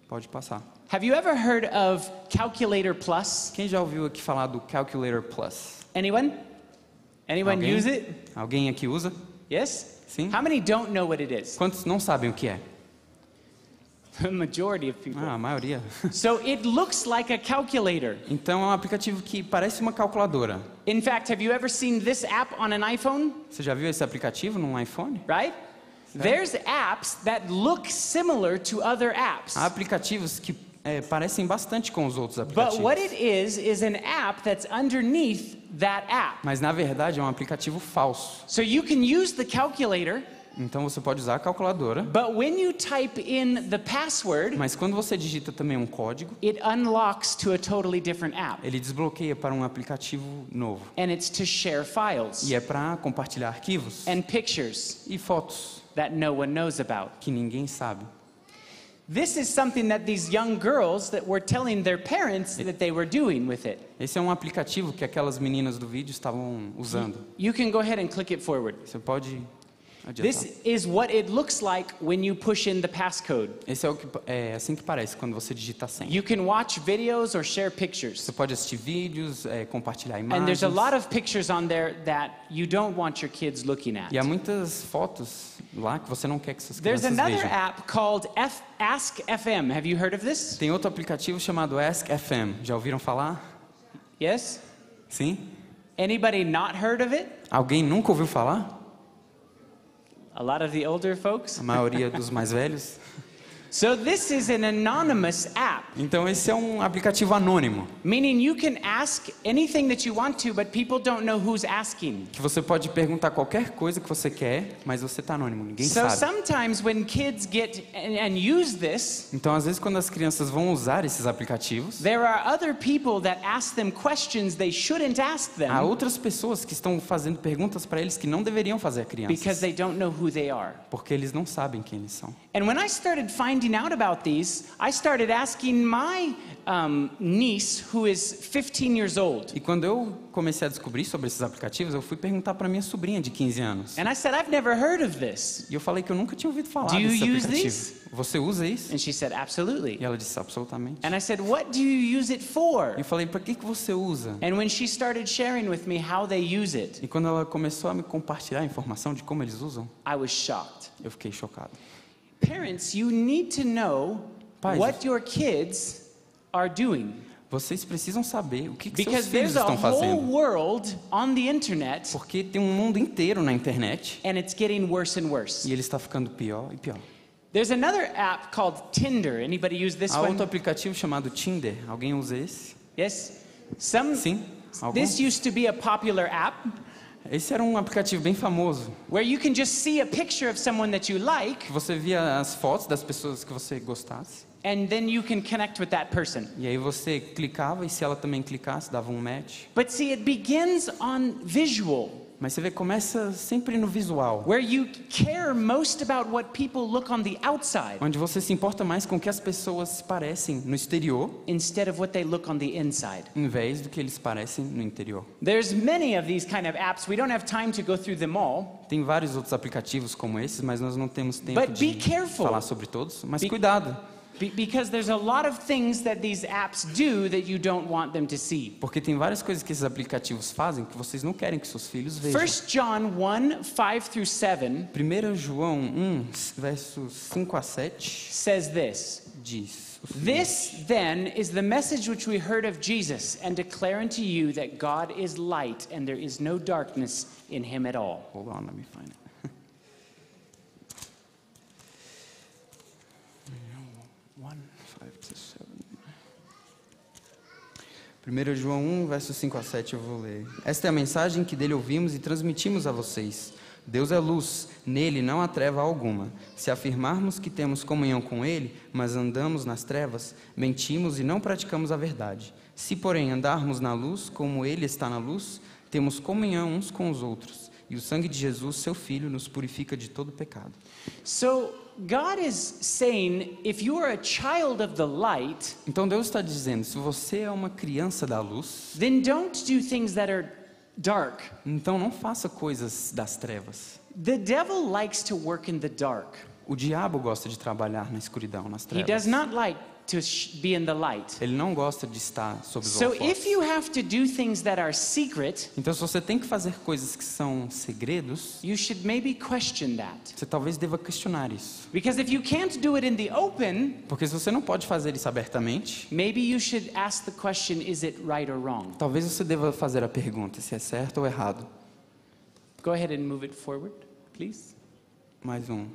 Pode passar. Have you ever heard of Calculator Plus? Quem já ouviu aqui falar do Calculator Plus? Anyone? Anyone Alguém? use it? Alguém aqui usa? Yes? Sim. How many don't know what it is? Quantos não sabem o que é? The majority of people. Ah, a maioria. So it looks like a calculator. Então é um aplicativo que parece uma calculadora. In fact, have you ever seen this app on an iPhone? Você já viu esse aplicativo num iPhone? Right? There's apps that look similar to other apps. Há aplicativos que parecem bastante com os outros But aplicativos. what it is an app that's underneath that app. Mas na verdade é um aplicativo falso. So you can use the calculator, Então você pode usar a calculadora, but when you type in the password, mas quando você digita também um código, it unlocks to a totally different app. ele desbloqueia para um aplicativo novo. And it's to share files E é para compartilhar arquivos and pictures e fotos that no one knows about. que ninguém sabe. This is something that these young girls that were telling their parents that they were doing with it. Esse é um aplicativo que aquelas meninas do vídeo estavam usando. You can go ahead and click it forward. Você pode adiantar. This is what it looks like when you push in the passcode. Esse é assim que parece quando você digita a senha. You can watch videos or share pictures. Você pode assistir vídeos, compartilhar And there's imagens. a lot of pictures on there that you don't want your kids looking at. E há muitas fotos lá que você não quer que suas There's crianças another vejam. app called Ask FM. Have you heard of this? Tem outro aplicativo chamado Ask FM. Já ouviram falar? Yes? Sim? Anybody not heard of it? Alguém nunca ouviu falar? A lot of the older folks. A maioria dos mais velhos. So this is an anonymous app, Então esse é um aplicativo anônimo, meaning you can ask anything that you want to, but people don't know who's asking. que você pode perguntar qualquer coisa que você quer, mas você está anônimo, ninguém So sabe. sometimes when kids get and use this, Então às vezes quando as crianças vão usar esses aplicativos, there are other people that ask them questions they shouldn't ask them há outras pessoas que estão fazendo perguntas para eles que não deveriam fazer a because crianças, they don't know who they are. porque eles não sabem quem eles são. And when I started finding out about these, I started asking my niece, who is 15 years old. E quando eu comecei a descobrir sobre esses aplicativos, eu fui perguntar para minha sobrinha de 15 anos. And I said, I've never heard of this. E eu falei que eu nunca tinha ouvido falar Do you desse use aplicativo. these? Você usa isso? And she said, absolutely. E ela disse, absolutamente. And I said, what do you use it for? E eu falei, para que você usa? And when she started sharing with me how they use it, E quando ela começou a me compartilhar a informação de como eles usam, I was shocked. eu fiquei chocado. Parents, you need to know Pais, what your kids are doing. vocês precisam saber o que seus Because filhos there's a estão whole fazendo. world on the internet, Porque tem um mundo inteiro na internet and it's getting worse and worse. e ele está ficando pior e pior. There's another app called Tinder. Anybody use this Há one? outro aplicativo chamado Tinder. Alguém usa esse? Yes? Some. Sim? Algum? This used to be a popular app Esse era um aplicativo bem famoso, where you can just see a picture of someone that you like, que você via as fotos das pessoas que você gostasse. and then you can connect with that person. E aí você clicava e se ela também clicasse, dava um match. But see, it begins on visual. Mas você vê, começa sempre no visual. Where you care most about what people look on the outside. Onde você se importa mais com o que as pessoas parecem no exterior, instead of what they look on the inside. Em vez do que eles parecem no interior. There's many of these kind of apps. We don't have time to go through them all. Tem vários outros aplicativos como esses, mas nós não temos tempo de falar sobre todos. Mas cuidado. Because there's a lot of things that these apps do that you don't want them to see. Porque tem várias coisas que esses aplicativos fazem que vocês não querem que seus filhos vejam. 1 John 1:5-7. 1 João 1, versos 5 a 7 says this. Diz: This then is the message which we heard of Jesus and declare unto you that God is light and there is no darkness in him at all. Hold on, let me find it. 1 João 1, versos 5 a 7 eu vou ler. Esta é a mensagem que dele ouvimos e transmitimos a vocês. Deus é luz, nele não há treva alguma. Se afirmarmos que temos comunhão com ele, mas andamos nas trevas, mentimos e não praticamos a verdade. Se, porém, andarmos na luz, como ele está na luz, temos comunhão uns com os outros. E o sangue de Jesus, seu Filho, nos purifica de todo pecado. So, God is saying, if you are a child of the light, então Deus está dizendo, se você é uma criança da luz, then don't do things that are dark. Então não faça coisas das trevas. The devil likes to work in the dark. O diabo gosta de trabalhar na escuridão, nas trevas. He does not like to be in the light. Ele não gosta de estar sob os So holofotes. if you have to do things that are secret, então se você tem que fazer coisas que são segredos, you should maybe question that. Você talvez deva questionar isso. Because if you can't do it in the open, porque se você não pode fazer isso abertamente, maybe you should ask the question, is it right or wrong? Talvez você deva fazer a pergunta se é certo ou errado. Go ahead and move it forward, please. Mais um,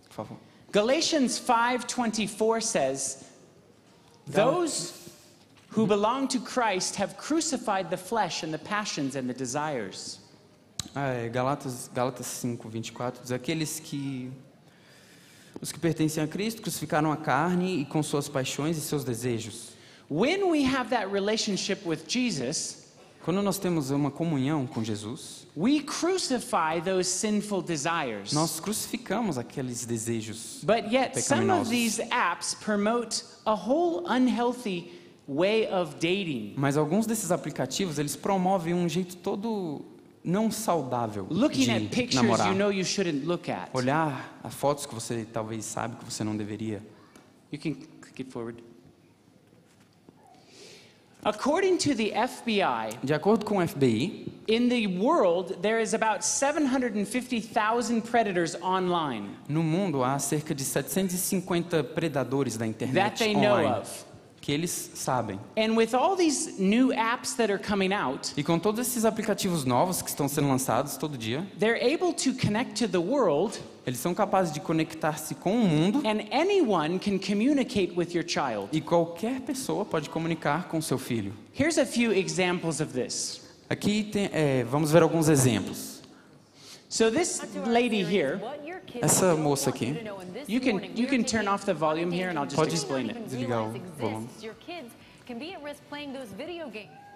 por favor. Galatians 5:24 says, those who belong to Christ have crucified the flesh and the passions and the desires. Gálatas 5:24 diz: os que pertencem a Cristo crucificaram a carne e com suas paixões e seus desejos. When we have that relationship with Jesus, quando nós temos uma comunhão com Jesus, we crucify those sinful desires. Nós crucificamos aqueles desejos But yet some of pecaminosos. these apps promote a whole unhealthy way of dating. Mas alguns desses aplicativos, eles promovem um jeito todo não saudável Looking at de pictures namorar. you know you shouldn't look at. Olhar a fotos que você talvez sabe que você não deveria. You can click it forward. According to the FBI, de acordo com o FBI, in the world there is about 750,000 predators online. No mundo há cerca de 750 predadores da internet that they online. know of. Que eles sabem. And with all these new apps that are coming out, e com todos esses aplicativos novos que estão sendo lançados todo dia, they're able to connect to the world. Eles são capazes de conectar-se com o mundo. And anyone can communicate with your child. E qualquer pessoa pode comunicar com seu filho. Here's a few examples of this. Aqui vamos ver alguns exemplos. So this lady here, essa moça aqui, you can turn off the volume here and I'll just pode explain it. desligar o volume.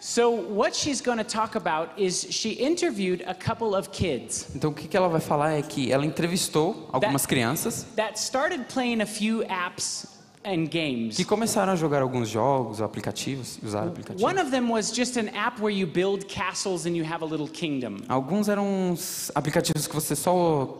So what she's going to talk about is she interviewed a couple of kids. Então o que ela vai falar é que ela entrevistou algumas crianças that started playing a few apps and games. Que começaram a jogar alguns jogos, aplicativos, usar aplicativos. One of them was just an app where you build castles and you have a little kingdom. Alguns eram uns aplicativos que você só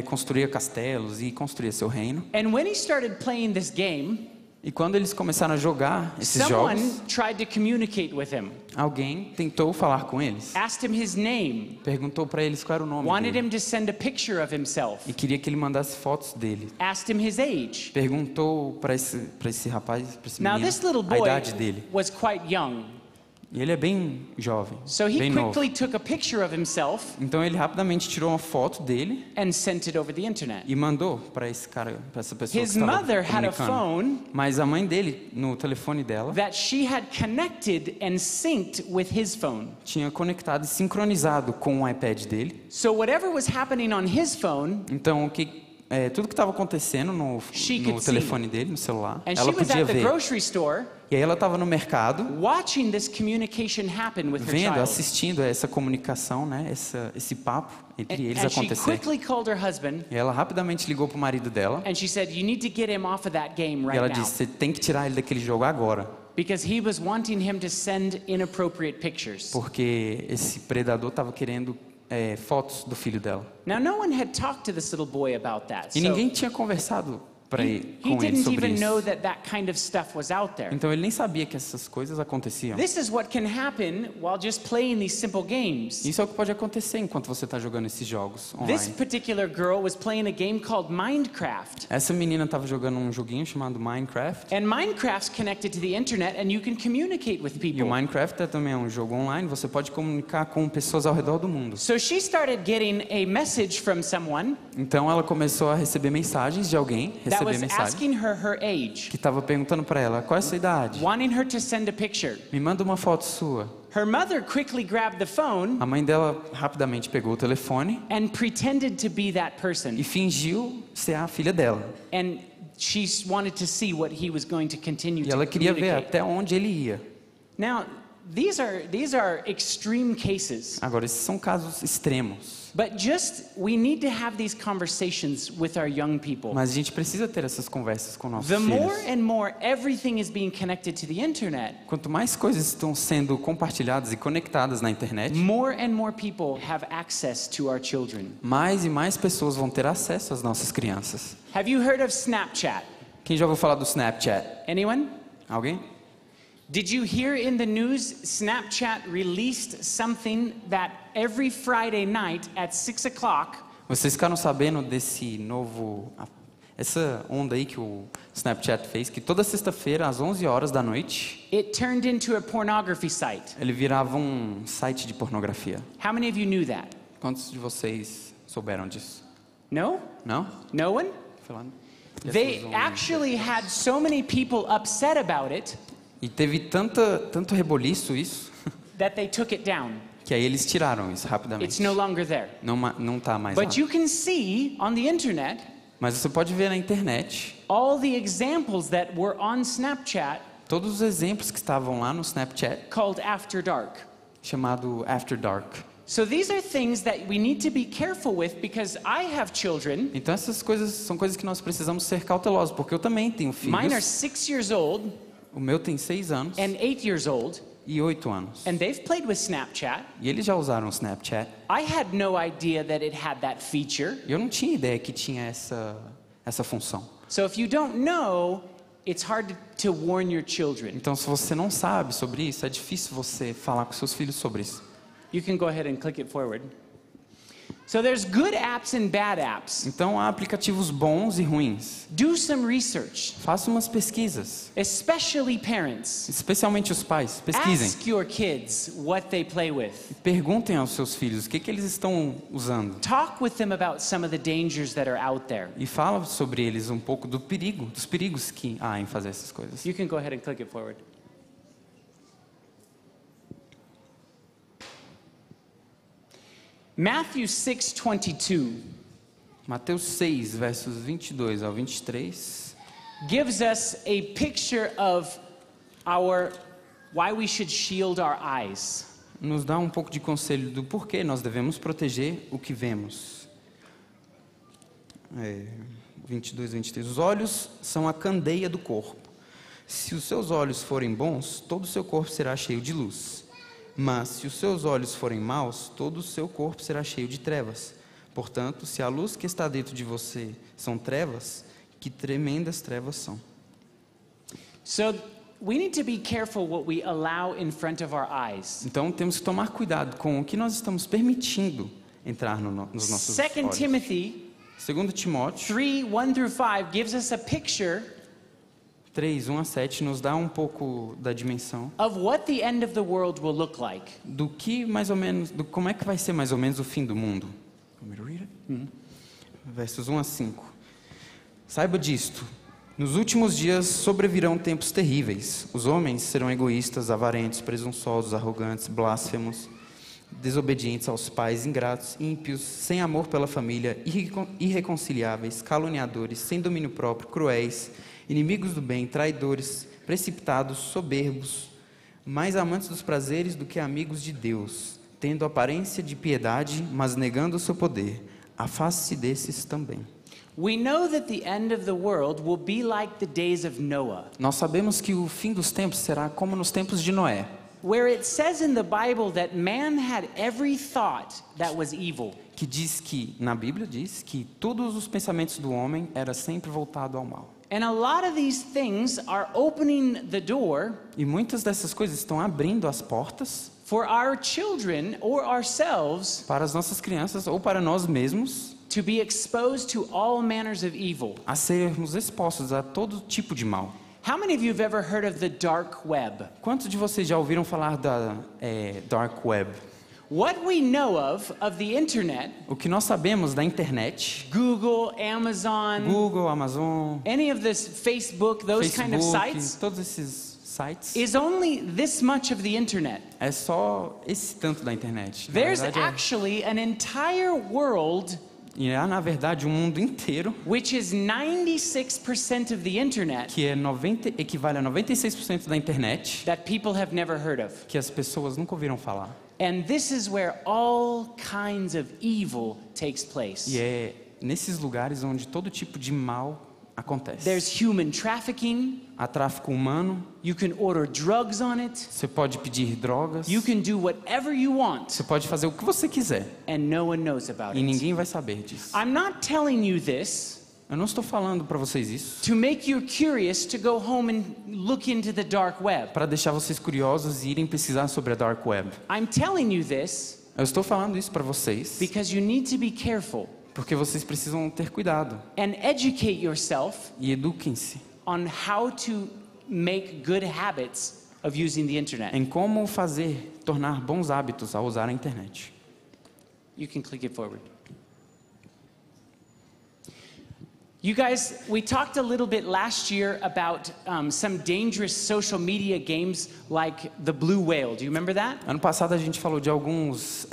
construía castelos e construía seu reino. And when he started playing this game, e quando eles começaram a jogar esses someone jogos, tried to communicate with him. Alguém tentou falar com eles. Asked him his name. Perguntou para eles qual era o nome Wanted dele. him to send a picture of himself. E queria que ele mandasse fotos dele. Asked him his age. Perguntou para esse rapaz, para esse Now menino, this little a boy idade dele. was quite young. E ele é bem jovem, So he bem novo. quickly took a picture of himself Então ele rapidamente tirou uma foto dele and sent it over the internet. e mandou para esse cara, para essa pessoa His que estava mother had a comunicando. phone Mas a mãe dele, no telefone dela, that she had connected and synced with his phone. tinha conectado e sincronizado com o iPad dele. So whatever was happening on his phone, Então o que tudo que estava acontecendo no telefone dele, no celular. And Ela she was podia at the ver. grocery store E aí ela estava no mercado, watching this communication happen with her vendo, child. assistindo a essa comunicação, né? Esse papo entre eles And she acontecer. quickly called her husband E ela rapidamente ligou pro marido dela. and she said, "You need to get him off of that game E right ela now." disse: você tem que tirar ele daquele jogo agora. Because he was wanting him to send inappropriate pictures. Porque esse predador estava querendo fotos do filho dela. Now, no one had talked to this little boy about that. E So ninguém tinha conversado he com ele didn't sobre even know isso. that kind of stuff was out there. Então ele nem sabia que essas coisas aconteciam. This is what can happen while just playing these simple games. Isso é o que pode acontecer enquanto você está jogando esses jogos This online. particular girl was playing a game called Minecraft. Essa menina estava jogando um joguinho chamado Minecraft. And Minecraft's connected to the internet and you can communicate with E o people. Minecraft também é um jogo online, você pode comunicar com pessoas ao redor do mundo. So she started getting a message from someone Então ela começou a receber mensagens de alguém, that receber was mensagens, asking her age, que estava perguntando para ela: qual é a sua idade? wanting her to send a picture. Me manda uma foto sua. Her mother quickly grabbed the phone A mãe dela rapidamente pegou o telefone and pretended to be that person. e fingiu ser a filha dela. And she wanted to see what he was going to continue E to ela queria ver communicate. até onde ele ia. Now, these are extreme cases. Agora, esses são casos extremos. But we need to have these conversations with our young people. Mas a gente precisa ter essas conversas com nossos The more filhos. and more everything is being connected to the internet, Quanto mais coisas estão sendo compartilhadas e conectadas na internet, more and more people have access to our children. mais e mais pessoas vão ter acesso às nossas crianças. Have you heard of Snapchat? Quem já ouviu falar do Snapchat? Anyone? Alguém? Did you hear in the news Snapchat released something that every Friday night at 6 o'clock Vocês ficaram sabendo desse novo... Essa onda aí que o Snapchat fez, que toda sexta-feira, às 11 horas da noite, it turned into a pornography site? ele virava um site de pornografia. How many of you knew that? Quantos de vocês souberam disso? No? Não? No one? Foi lá. They actually had so many people upset about it E teve tanto reboliço isso, that they took it down. que aí eles tiraram isso It's rapidamente. no longer there. Não tá mais lá. But you can see on the internet Mas você pode ver na internet all the examples that were on Snapchat todos os exemplos que estavam lá no Snapchat, called After Dark. chamado After Dark. So these are things that we need to be careful with because I have children. Então essas coisas são coisas que nós precisamos ser cautelosos, porque eu também tenho Mine are filhos. 6 years old O meu tem 6 anos and 8 years old, e 8 anos. and they've played with Snapchat. E eles já usaram o Snapchat. I had no idea that it had that feature. E eu não tinha ideia que tinha essa função. So if you don't know, it's hard to warn your children. Então se você não sabe sobre isso, é difícil você falar com seus filhos sobre isso. You can go ahead and click it forward. So there's good apps and bad apps. Então há aplicativos bons e ruins. Do some research, Faça umas pesquisas, especially parents. especialmente os pais. Pesquisem. Ask your kids what they play with. Perguntem aos seus filhos o que eles estão usando. Talk with them about some of the dangers that are out there. E fala sobre eles um pouco dos perigos que há em fazer essas coisas. You can go ahead and click it forward. Matthew 6:22 Mateus 6, versos 22 ao 23, gives us a picture of why we should shield our eyes. nos dá um pouco de conselho do porquê nós devemos proteger o que vemos. 22, 23. Os olhos são a candeia do corpo. Se os seus olhos forem bons, todo o seu corpo será cheio de luz. Mas se os seus olhos forem maus, todo o seu corpo será cheio de trevas. Portanto, se a luz que está dentro de você são trevas, que tremendas trevas são. So we need to be careful what we allow in front of our eyes. Então temos que tomar cuidado com o que nós estamos permitindo entrar nos nossos 2 olhos. Timothy 2 Timóteo 3:1-5 gives us a picture 3, 1 a 7 nos dá um pouco da dimensão of what the end of the world will look like. do que mais ou menos, como é que vai ser mais ou menos o fim do mundo. Versos 1 a 5. Saiba disto: nos últimos dias sobrevirão tempos terríveis. Os homens serão egoístas, avarentos, presunçosos, arrogantes, blasfemos, desobedientes aos pais, ingratos, ímpios, sem amor pela família, irreconciliáveis, caluniadores, sem domínio próprio, cruéis, inimigos do bem, traidores, precipitados, soberbos, mais amantes dos prazeres do que amigos de Deus, tendo aparência de piedade, mas negando o seu poder. Afaste-se desses também. We know that the end of the world will be like the days of Noah. Nós sabemos que o fim dos tempos será como nos tempos de Noé. Where it says in the Bible that man had every thought that was evil. Que diz que, na Bíblia diz que todos os pensamentos do homem era sempre voltado ao mal. And a lot of these things are opening the door. E muitas dessas coisas estão abrindo as portas for our children or ourselves para as nossas crianças ou para nós mesmos to be exposed to all manners of evil. A sermos expostos a todo tipo de mal. How many of you have ever heard of the dark web? Quantos de vocês já ouviram falar da dark web? What we know of the internet, o que nós sabemos da internet, Google, Amazon, any of this Facebook, those kind of sites, todos esses sites, is only this much of the internet. É só esse tanto da internet. There's actually an entire world. E há, na verdade, um mundo inteiro, which is 96% of the internet, que equivale a 96% da internet, that people have never heard of. Que as pessoas nunca ouviram falar. And this is where all kinds of evil takes place. E é nesses lugares onde todo tipo de mal acontece. There's human trafficking. Há tráfico humano. You can order drugs on it. Você pode pedir drogas. You can do whatever you want. Você pode fazer o que você quiser. And no one knows about e it. ninguém vai saber disso. I'm not telling you this. Eu não estou falando para vocês isso. To make you curious to go home and look into the dark web. Para deixar vocês curiosos e irem pesquisar sobre a dark web. I'm telling you this. Eu estou falando isso para vocês. Because you need to be careful. Porque vocês precisam ter cuidado. And educate yourself. E eduquem-se. On how to make good habits of using the internet. Em como tornar bons hábitos ao usar a internet. You can click it forward. You guys, we talked a little bit last year about some dangerous social media games like the Blue Whale. Do you remember that? Ano passado a gente falou de alguns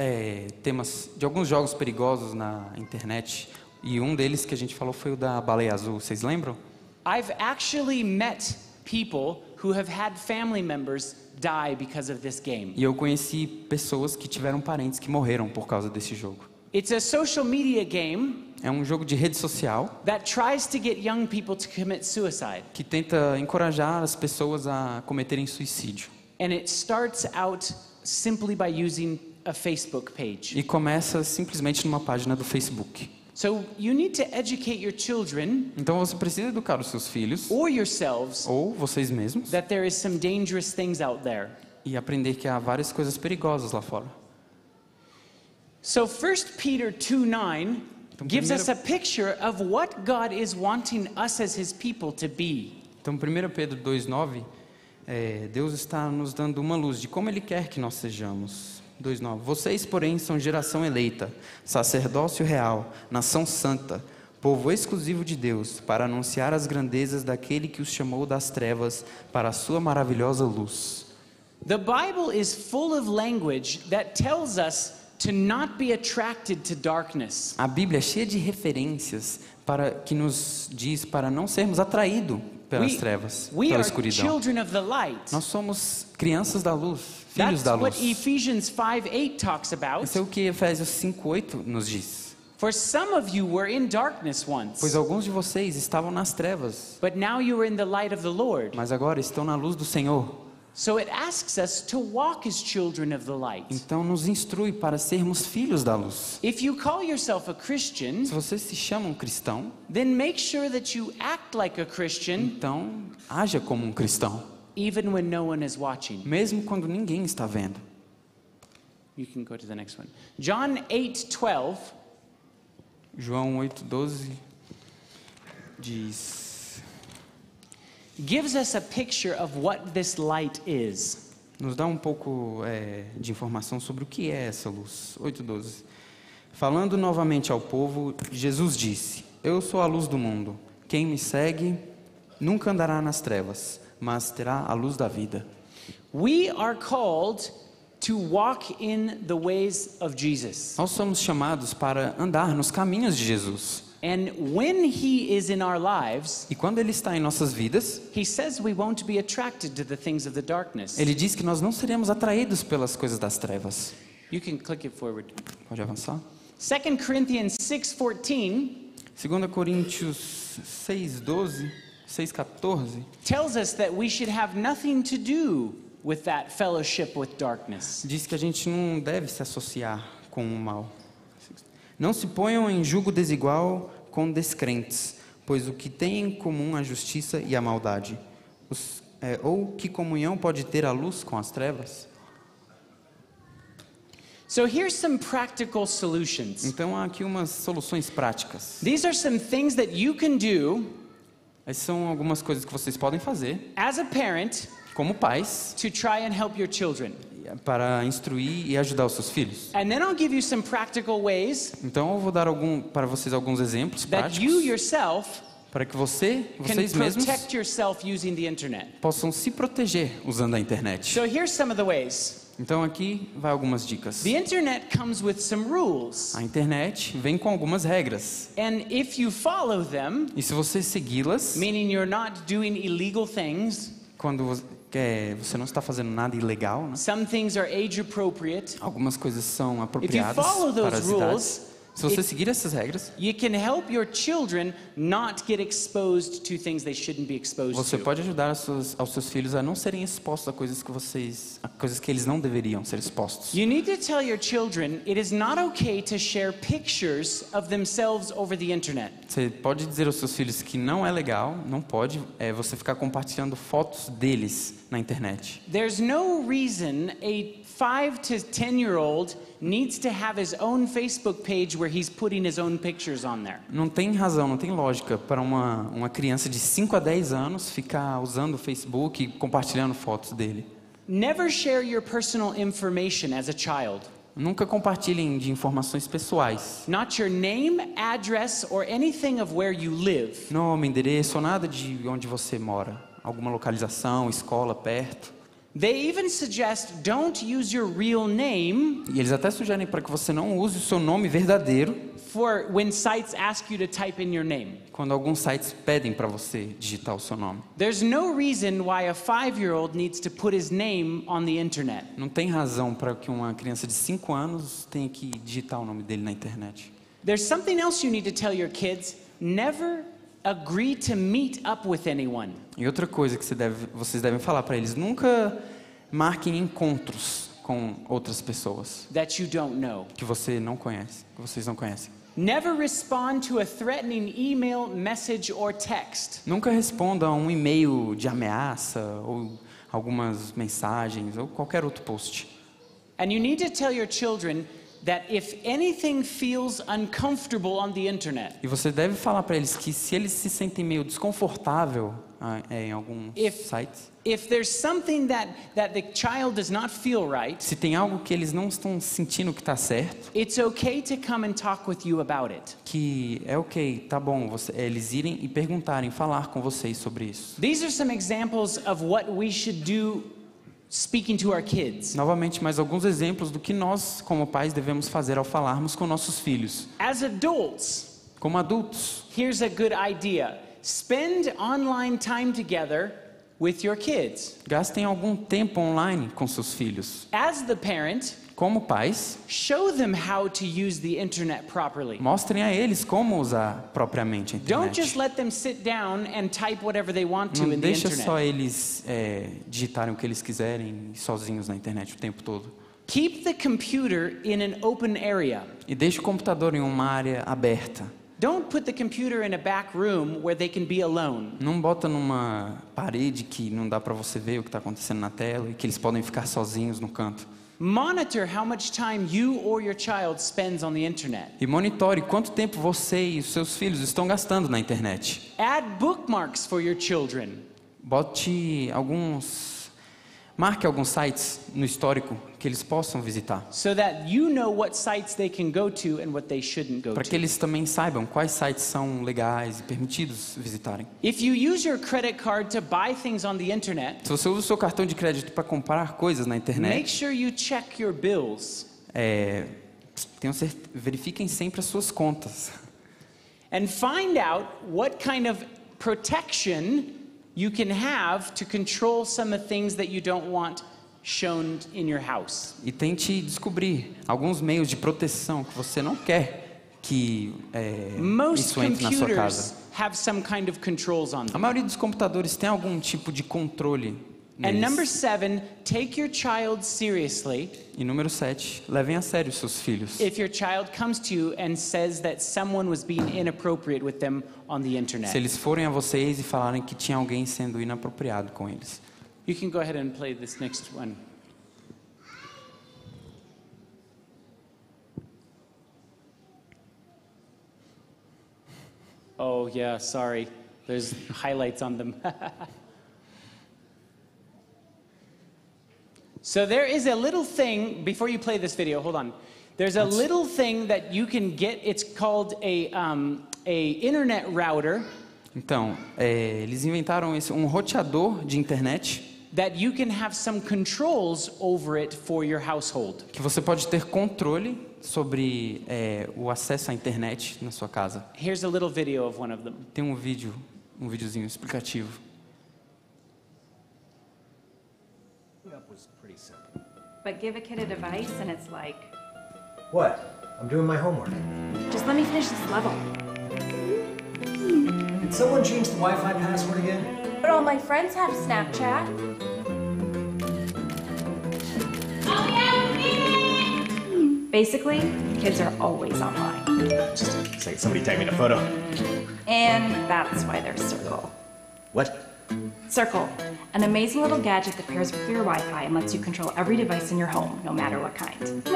de alguns jogos perigosos na internet e um deles que a gente falou foi o da baleia azul. Vocês lembram? I've actually met people who have had family members die because of this game. E eu conheci pessoas que tiveram parentes que morreram por causa desse jogo. It's a social media game. É um jogo de rede social that tries to get young people to commit suicide. Que tenta encorajar as pessoas a cometerem suicídio. And it starts out simply by using a Facebook page. E começa simplesmente numa página do Facebook. So you need to educate your children. Então você precisa educar os seus filhos or yourselves ou vocês mesmos that there is some dangerous things out there. E aprender que há várias coisas perigosas lá fora. So 1 Peter 2:9 gives us a picture of what God is wanting us as his people to be. Então 1 Pedro 2:9, Deus está nos dando uma luz de como ele quer que nós sejamos. 2:9. Vocês, porém, são geração eleita, sacerdócio real, nação santa, povo exclusivo de Deus, para anunciar as grandezas daquele que os chamou das trevas para a sua maravilhosa luz. The Bible is full of language that tells us to not be attracted to darkness. A Bíblia é cheia de referências que nos diz para não sermos atraídos pelas trevas, pela escuridão. Children of the light. Nós somos crianças da luz, filhos da luz. That's what Ephesians 5:8 talks about. Isso é o que Efésios 5:8 nos diz. For some of you were in darkness once. Pois alguns de vocês estavam nas trevas. But now you are in the light of the Lord. Mas agora estão na luz do Senhor. So it asks us to walk as children of the light. Então nos instrui para sermos filhos da luz. If you call yourself a Christian, se você se chama um cristão, then make sure that you act like a Christian. Então haja como um cristão. Even when no one is watching. Mesmo quando ninguém está vendo. You can go to the next one. John 8:12. João 8:12 diz gives us a picture of what this light is. Nos dá um pouco de informação sobre o que é essa luz. 8:12. Falando novamente ao povo, Jesus disse: Eu sou a luz do mundo. Quem me segue nunca andará nas trevas, mas terá a luz da vida. We are called to walk in the ways of Jesus. Nós somos chamados para andar nos caminhos de Jesus. And when he is in our lives, E quando Ele está em nossas vidas, he says we won't be attracted to the things of the darkness. Ele diz que nós não seremos atraídos pelas coisas das trevas. You can click it forward. Pode avançar? 2 Corinthians 6:14 2 Coríntios 6:12, 6:14 tells us that we should have nothing to do with that fellowship with darkness. diz que a gente não deve se associar com o mal. Não se ponham em julgo desigual com descrentes, pois o que tem em comum a justiça e a maldade? Ou que comunhão pode ter a luz com as trevas? So here's some practical solutions. Então há aqui umas soluções práticas. These are some things that you can do Essas são algumas coisas que vocês podem fazer as a parent como pais to try and help your children. para instruir e ajudar os seus filhos. And then I'll give you some practical ways Então eu vou dar para vocês alguns exemplos that you práticos yourself para que can vocês mesmos protect yourself using the internet. possam se proteger usando a internet. So here's some of the ways. Então aqui vai algumas dicas. The internet comes with some rules. A internet vem com algumas regras. And if you follow them, E se você segui-las, meaning you're not doing illegal things, quando você não está fazendo nada ilegal, né? some things are age appropriate. Algumas coisas são If you apropriadas follow para those as idades. rules, Se você seguir essas regras, you can help your children not get exposed to things they shouldn't be exposed você to. pode ajudar aos seus filhos a não serem expostos a coisas que eles não deveriam ser expostos. You need to tell your children it is not okay to share pictures of themselves over the internet. Você pode dizer aos seus filhos que não é legal, não pode, você ficar compartilhando fotos deles na internet. There's no reason a 5 to 10-year-old needs to have his own Facebook page where he's putting his own pictures on there. Não tem razão, não tem lógica para uma criança de 5 a 10 anos ficar usando o Facebook e compartilhando fotos dele. Never share your personal information as a child. Nunca compartilhem de informações pessoais. Not your name, address, or anything of where you live. Nome, endereço, ou nada de onde você mora. Alguma localização, escola, perto. They even suggest don't use your real name E eles até sugerem para que você não use o seu nome verdadeiro for when sites ask you to type in your name. quando alguns sites pedem para você digitar o seu nome. There's no reason why a 5-year-old needs to put his name on the internet. Não tem razão para que uma criança de 5 anos tenha que digitar o nome dele na internet. There's something else you need to tell your kids. Never agree to meet up with anyone. E outra coisa que vocês devem falar para eles: nunca marquem encontros com outras pessoas that you don't know. que você não conhece, que vocês não conhecem. Never respond to a threatening email, message or text. Nunca responda a um e-mail de ameaça ou algumas mensagens ou qualquer outro post. And you need to tell your children that if anything feels uncomfortable on the internet, E você deve falar para eles que se eles se sentem meio desconfortável em alguns sites, if there's something that the child does not feel right, se tem algo que eles não estão sentindo que está certo, it's okay to come and talk with you about it. que é ok, tá bom, eles irem e perguntarem, falar com vocês sobre isso. These are some examples of what we should do speaking to our kids. Novamente, mais alguns exemplos do que nós, como pais, devemos fazer ao falarmos com nossos filhos. As adults, Como adultos, here's a good idea. Spend online time together with your kids. gastem algum tempo online com seus filhos. As the parent, Como pais, show them how to use the internet properly. mostrem a eles como usar propriamente a Don't just internet. let them sit down and type whatever they want to Não in the deixa internet. só eles digitarem o que eles quiserem sozinhos na internet o tempo todo. Keep the computer in an open area. E deixe o computador em uma área aberta. Don't put the computer in a back room where they can be alone. Não bota numa parede que não dá para você ver o que está acontecendo na tela e que eles podem ficar sozinhos no canto. Monitor how much time you or your child spends on the internet. E monitore quanto tempo você e os seus filhos estão gastando na internet. Add bookmarks for your children. Bote alguns Marque alguns sites no histórico que eles possam visitar. So that you know what sites they can go to and what they shouldn't go Para que to. eles também saibam quais sites são legais e permitidos visitarem. If you use your credit card to buy things on the internet, Se você usa o seu cartão de crédito para comprar coisas na make internet, sure you check your bills verifiquem sempre as suas contas. and find out what kind of protection you can have to control some of the things that you don't want shown in your house. E tente descobrir alguns meios de proteção que você não quer que Most isso entre na sua computers casa. have some kind of controls on A them. maioria dos computadores tem algum tipo de controle And number neles. 7, take your child seriously E número 7, levem a sério seus filhos. if your child comes to you and says that someone was being inappropriate with them on the internet. Se eles forem a vocês e falarem que tinha alguém sendo inapropriado com eles. You can go ahead and play this next one. Oh yeah, sorry. There's highlights on them. So there is a little thing, before you play this video, hold on. There's a little thing that you can get, it's called a internet router Então, eles inventaram um roteador de internet that you can have some controls over it for your household. que você pode ter controle sobre o acesso à internet na sua casa. Here's a little video of one of them. Tem um videozinho explicativo. But give a kid a device and it's like, What? I'm doing my homework. just let me finish this level. Did someone change the Wi-Fi password again? But all my friends have Snapchat. Basically, kids are always online. Just a second, somebody tag me in a photo. And that's why there's Circle. What? Circle, an amazing little gadget that pairs with your Wi-Fi and lets you control every device in your home, no matter what kind.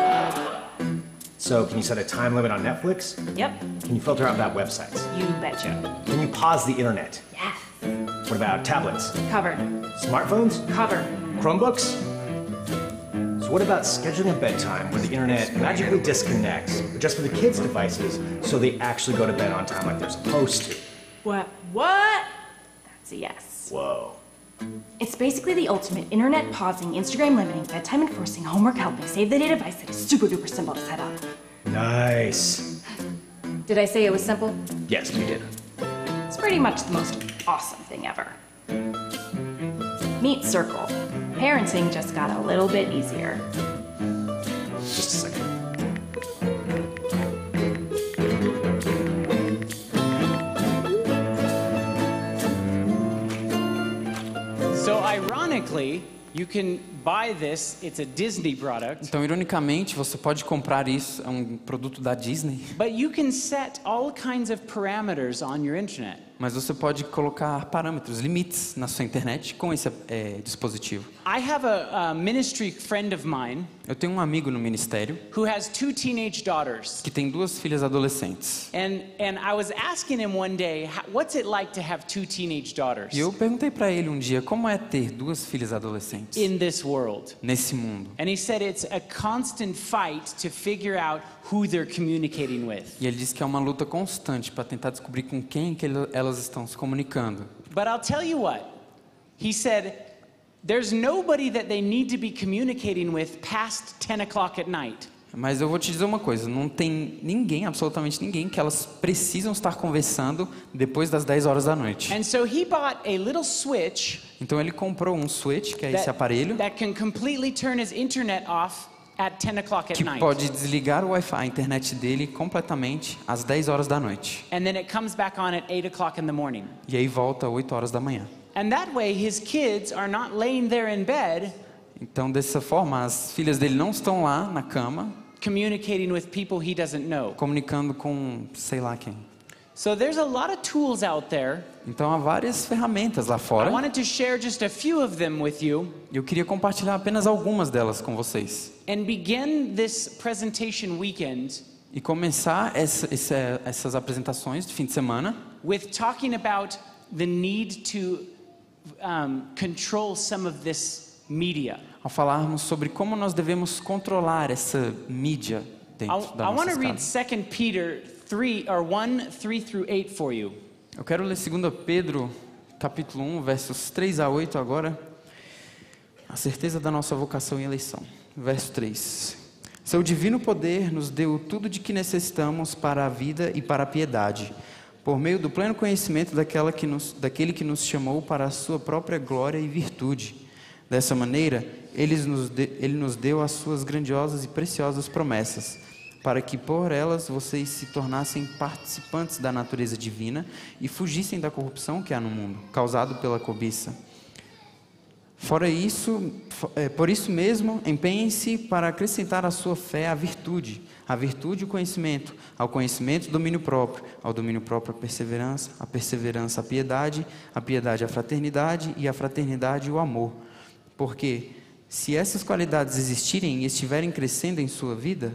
So, can you set a time limit on Netflix? Yep, Can you filter out bad websites? you betcha. Can you pause the internet? Yes. What about tablets? Covered. Smartphones? Covered. Chromebooks? So what about scheduling a bedtime where the internet magically disconnects, just for the kids' devices, so they actually go to bed on time like they're supposed to? What? That's a yes. Whoa. It's basically the ultimate internet pausing, Instagram limiting, bedtime enforcing, homework helping, save the day device that is super duper simple to set up. Nice. Did I say it was simple? Yes, you did. It's pretty much the most awesome thing ever. Meet Circle. Parenting just got a little bit easier. Just a second. So ironically, you can buy this, it's a Disney product, Então, ironicamente, você pode comprar isso, é um produto da Disney, but you can set all kinds of parameters on your internet. mas você pode colocar parâmetros, limites na sua internet com esse dispositivo. I have a ministry friend of mine Eu tenho um amigo no ministério who has 2 teenage daughters. que tem 2 filhas adolescentes. And I was asking him one day, what's it like to have 2 teenage daughters E eu perguntei para ele um dia como é ter 2 filhas adolescentes in this world? nesse mundo. And he said it's a constant fight to figure out who they're communicating with. E ele disse que é uma luta constante para tentar descobrir com quem que elas estão se comunicando. But I'll tell you what, he said, there's nobody that they need to be communicating with past 10 o'clock at night. Mas eu vou te dizer uma coisa, não tem ninguém, absolutamente ninguém, que elas precisam estar conversando depois das 10 horas da noite. And so he bought a little switch Então ele comprou um switch, que é esse aparelho, that can completely turn his internet off at 10 o'clock at que night. pode desligar o Wi-Fi, a internet dele, completamente às 10 horas da noite. And then it comes back on at 8 o'clock in the morning. E aí volta às 8 horas da manhã. And that way his kids are not laying there in bed Então, dessa forma, as filhas dele não estão lá na cama, communicating with people he doesn't know. comunicando com sei lá quem. So there's a lot of tools out there. Então, há várias ferramentas lá I fora. wanted to share just a few of them with you Eu queria compartilhar apenas algumas delas com vocês. and begin this presentation weekend E começar essas apresentações de fim de semana with talking about the need to control some of this media. Ao falarmos sobre como nós devemos controlar essa mídia dentro da I want nossa to read casa. 2 Peter 1:3-8 for you. Eu quero ler 2 Pedro, capítulo 1, versos 3 a 8 agora. A certeza da nossa vocação e eleição. Verso 3. Seu divino poder nos deu tudo de que necessitamos para a vida e para a piedade, por meio do pleno conhecimento daquele que nos chamou para a sua própria glória e virtude. Dessa maneira, ele nos deu as suas grandiosas e preciosas promessas, para que por elas vocês se tornassem participantes da natureza divina e fugissem da corrupção que há no mundo, causado pela cobiça. Fora isso, por isso mesmo, empenhem-se para acrescentar à sua fé a virtude o conhecimento, ao conhecimento o domínio próprio, ao domínio próprio a perseverança a piedade a fraternidade e a fraternidade o amor. Porque se essas qualidades existirem e estiverem crescendo em sua vida,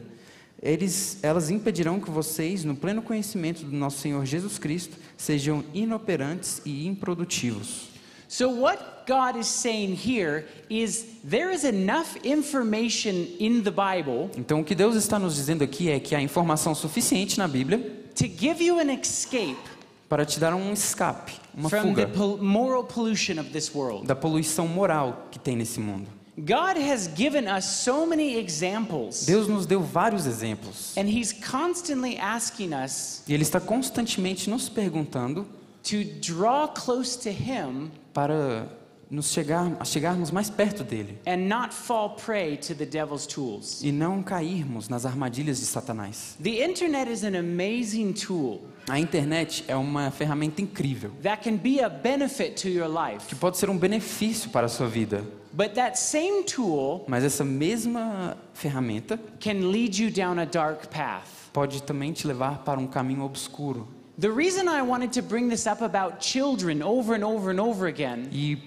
elas impedirão que vocês, no pleno conhecimento do nosso Senhor Jesus Cristo, sejam inoperantes e improdutivos. So what God is saying here is there is enough information in the Bible Então o que Deus está nos dizendo aqui é que há informação suficiente na Bíblia to give you an escape para te dar um escape, uma from the fuga moral pollution of this world. da poluição moral que tem nesse mundo. God has given us so many examples. Deus nos deu vários exemplos. And he's constantly asking us E Ele está constantemente nos perguntando to draw close to him para chegarmos mais perto dele and not fall prey to the devil's tools. e não cairmos nas armadilhas de Satanás. The internet is an amazing tool A internet é uma ferramenta incrível that can be a benefit to your life. que pode ser um benefício para a sua vida. But that same tool Mas essa mesma ferramenta can lead you down a dark path. pode também te levar para um caminho obscuro. The reason I wanted to bring this up about children over and over and over again E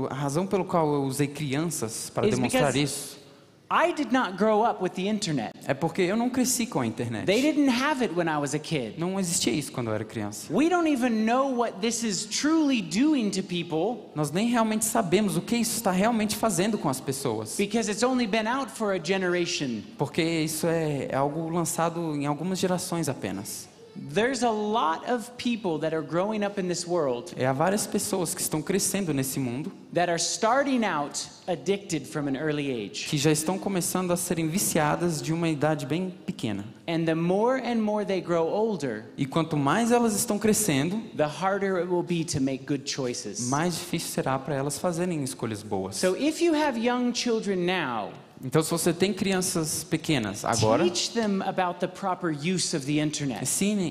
a razão pelo qual eu usei crianças para is demonstrar because isso I did not grow up with the internet. é porque eu não cresci com a internet. They didn't have it when I was a kid. Não existia isso quando eu era criança. We don't even know what this is truly doing to people Nós nem realmente sabemos o que isso está realmente fazendo com as pessoas. because it's only been out for a generation. Porque isso é algo lançado em algumas gerações apenas. There's a lot of people that are growing up in this world Há várias pessoas que estão crescendo nesse mundo that are starting out addicted from an early age. que já estão começando a serem viciadas de uma idade bem pequena. And the more and more they grow older, E quanto mais elas estão crescendo, the harder it will be to make good choices. mais difícil será para elas fazerem escolhas boas. So if you have young children now, Então, se você tem crianças pequenas agora, teach them about the proper use of the internet.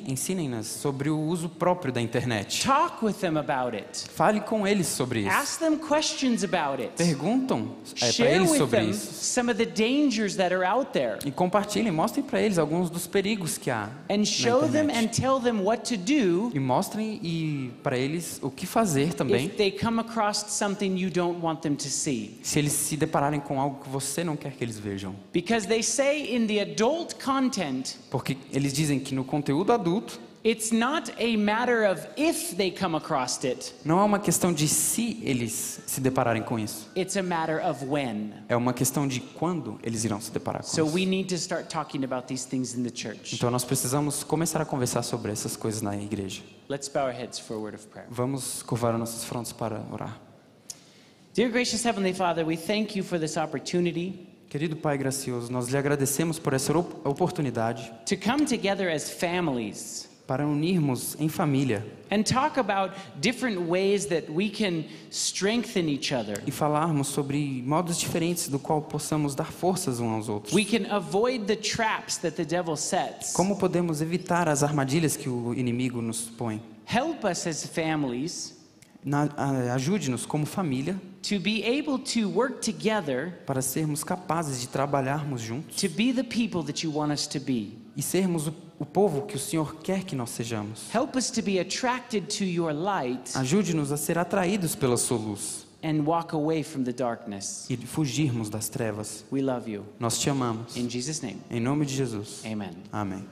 ensinem-nas sobre o uso próprio da internet. Talk with them about it. Fale com eles sobre isso. Ask them questions about it. Perguntam para Share eles with sobre them isso. some of the dangers that are out there. E compartilhem, mostrem para eles alguns dos perigos que há And na show them internet. and tell them what to do E mostrem para eles o que fazer também, if they come across something you don't want them to see. se eles se depararem com algo que você não quer que eles vejam. Because they say in the adult content, Porque eles dizem que no conteúdo adulto, it's not a matter of if they come across it, não é uma questão de se eles se depararem com isso. it's a matter of when. É uma questão de quando eles irão se deparar com So isso. we need to start talking about these things in the church. Então nós precisamos começar a conversar sobre essas coisas na igreja. Let's bow our heads for a word of prayer. Vamos curvar as nossas frontes para orar. Dear gracious Heavenly Father, we thank you for this opportunity Querido Pai gracioso, nós lhe agradecemos por essa oportunidade to come together as families para unirmos em família and talk about different ways that we can strengthen each other. e falarmos sobre modos diferentes do qual possamos dar forças uns aos outros. We can avoid the traps that the devil sets. Como podemos evitar as armadilhas que o inimigo nos põe? Help us as families Ajude-nos como família to be able to work together para sermos capazes de trabalharmos juntos to be the people that you want us to be. e sermos o povo que o Senhor quer que nós sejamos. Help us to be attracted to your light Ajude-nos a ser atraídos pela sua luz and walk away from the darkness. e fugirmos das trevas. We love you. Nós te amamos. In Jesus' name. Em nome de Jesus. Amen. Amém.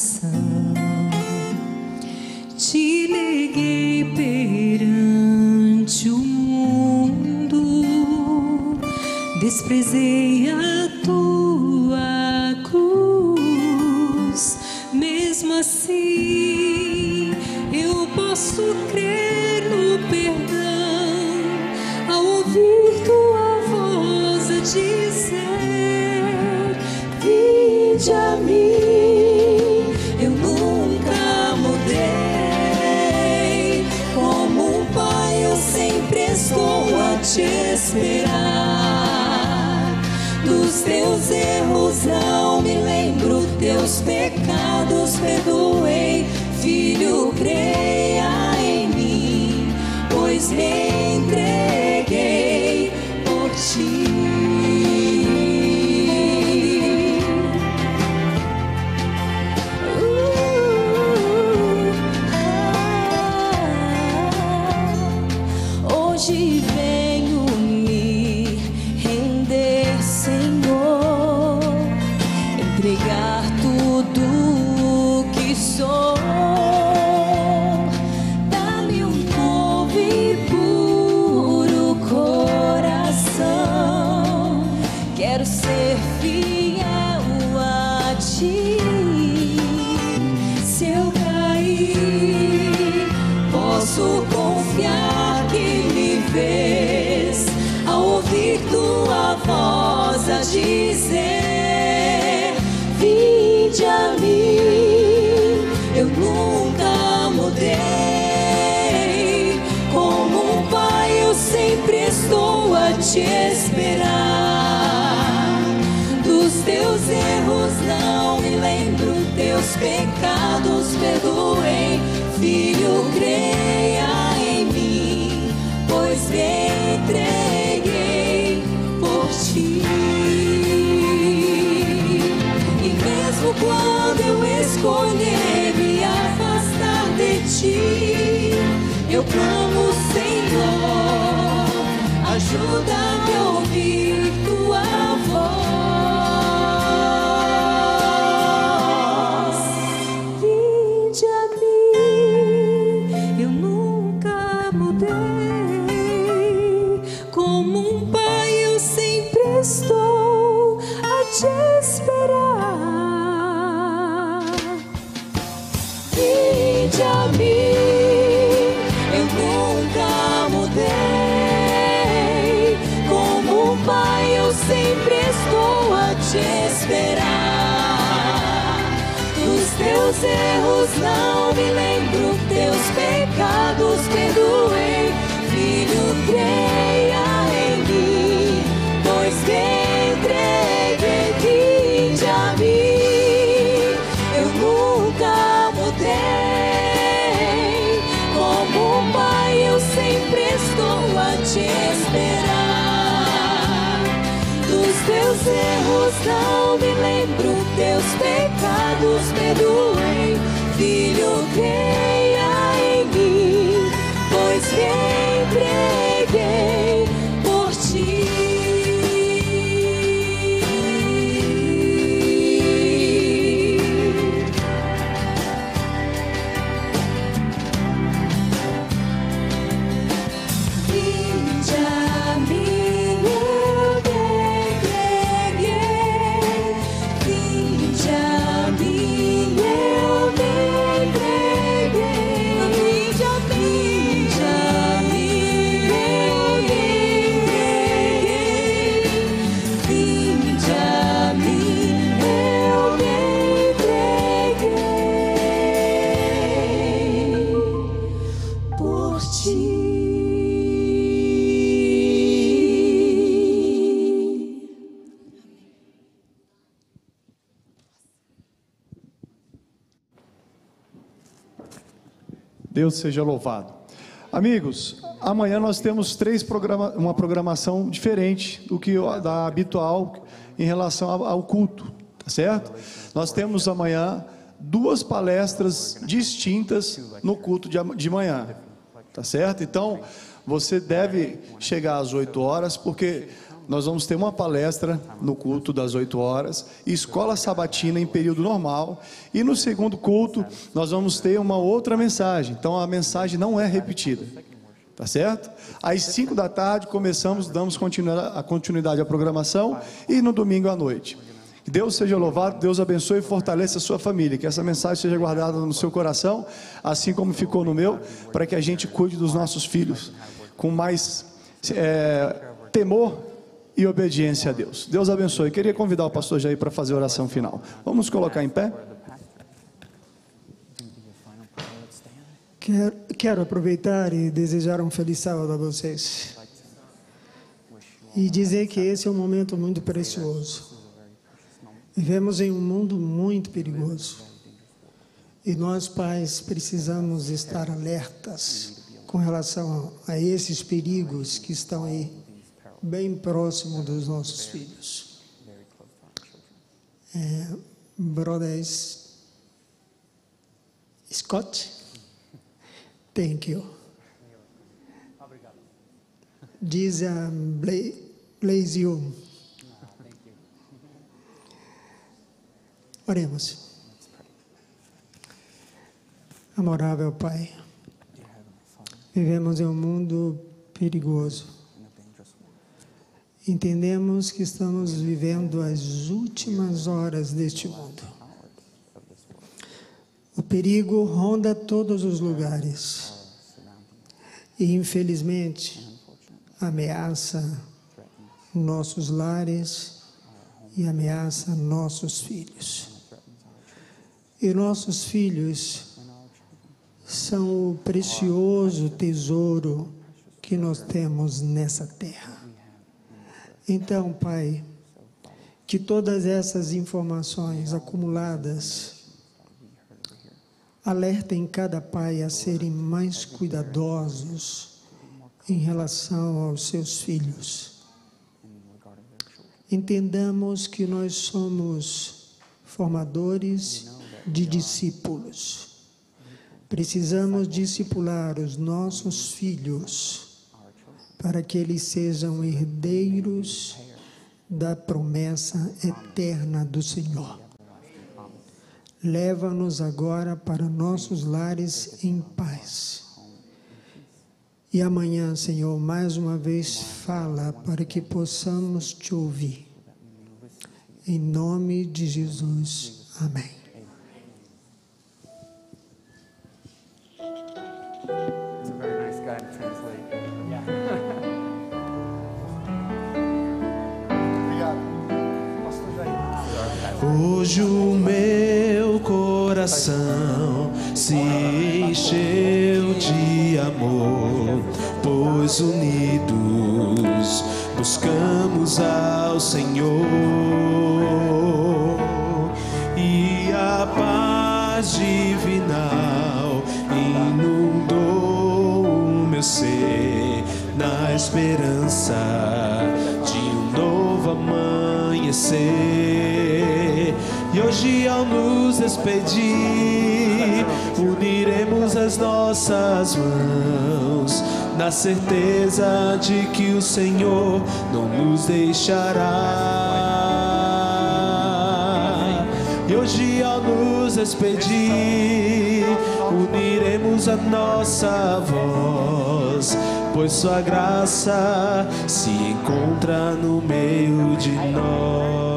coração. Te neguei perante o mundo, desprezei a tua cruz. Mesmo assim, eu posso crer no perdão ao ouvir tua voz a dizer: vinde a mim. Eu nunca mudei, como um pai eu sempre estou a te esperar. Dos teus erros não me lembro, teus pecados perdoei. Filho, creia em mim, pois me entreguei por ti. Hoje venho me render, Senhor, entregar tudo o que sou. Dá-me um novo e puro coração. Quero ser fiel a ti. Se eu cair, posso confiar que me vês, ao ouvir tua voz a dizer: vinde a mim. Eu nunca mudei, como um pai eu sempre estou a te esperar. Dos teus erros não me lembro, teus pecados perdoei. Filho, creia em mim, pois me entreguei por ti. E mesmo quando eu escolher me afastar de ti, eu clamo, Senhor, ajuda-me a ouvir tua voz. Vinde a mim, eu nunca mudei, como um pai eu sempre estou a te esperar. Vinde a mim, eu nunca mudei, como um pai eu sempre estou a te esperar. Dos teus erros não me lembro, teus pecados perdoei. Filho, creia em mim, pois me entreguei. Vinde a mim, eu nunca mudei, como um pai eu sempre estou a te esperar. Dos teus erros não me lembro, teus pecados perdoei. Filho, creia em mim, pois me entreguei por ti. Vinde a mim, eu me entreguei. Vinde a mim, eu me entreguei. Vinde a mim, eu me entreguei. Vinde a mim, eu me entreguei por ti. Deus seja louvado. Amigos, amanhã nós temos uma programação diferente do que da habitual em relação ao culto, tá certo? Nós temos amanhã 2 palestras distintas no culto de manhã, tá certo? Então, você deve chegar às 8 horas, porque nós vamos ter uma palestra no culto das 8 horas, escola sabatina em período normal, e no segundo culto nós vamos ter uma outra mensagem. Então a mensagem não é repetida, tá certo? Às 5 da tarde começamos, damos continuidade à programação, e no domingo à noite. Que Deus seja louvado, Deus abençoe e fortaleça a sua família, que essa mensagem seja guardada no seu coração, assim como ficou no meu, para que a gente cuide dos nossos filhos com mais temor e obediência a Deus. Deus abençoe. Eu queria convidar o pastor Jair para fazer a oração final. Vamos colocar em pé? Quero aproveitar e desejar um feliz sábado a vocês. E dizer que esse é um momento muito precioso. Vivemos em um mundo muito perigoso. E nós, pais, precisamos estar alertas com relação a esses perigos que estão aí, bem próximo dos nossos filhos. Brother Scott, thank you. Diz Blaze you. Oremos. Amorável Pai, vivemos em um mundo perigoso. Entendemos que estamos vivendo as últimas horas deste mundo. O perigo ronda todos os lugares. E, infelizmente, ameaça nossos lares e ameaça nossos filhos. E nossos filhos são o precioso tesouro que nós temos nessa terra. Então, Pai, que todas essas informações acumuladas alertem cada pai a serem mais cuidadosos em relação aos seus filhos. Entendamos que nós somos formadores de discípulos. Precisamos discipular os nossos filhos para que eles sejam herdeiros da promessa eterna do Senhor. Leva-nos agora para nossos lares em paz. E amanhã, Senhor, mais uma vez fala para que possamos te ouvir. Em nome de Jesus. Amém. It's a very nice guy to translate. Hoje o meu coração se encheu de amor, pois unidos buscamos ao Senhor, e a paz divinal inundou o meu ser, na esperança de um novo amanhecer. E hoje, ao nos despedir, uniremos as nossas mãos, na certeza de que o Senhor não nos deixará. E hoje, ao nos despedir, uniremos a nossa voz, pois sua graça se encontra no meio de nós.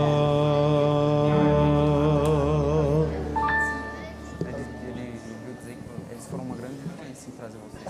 Eles foram uma grande influência em trazer vocês.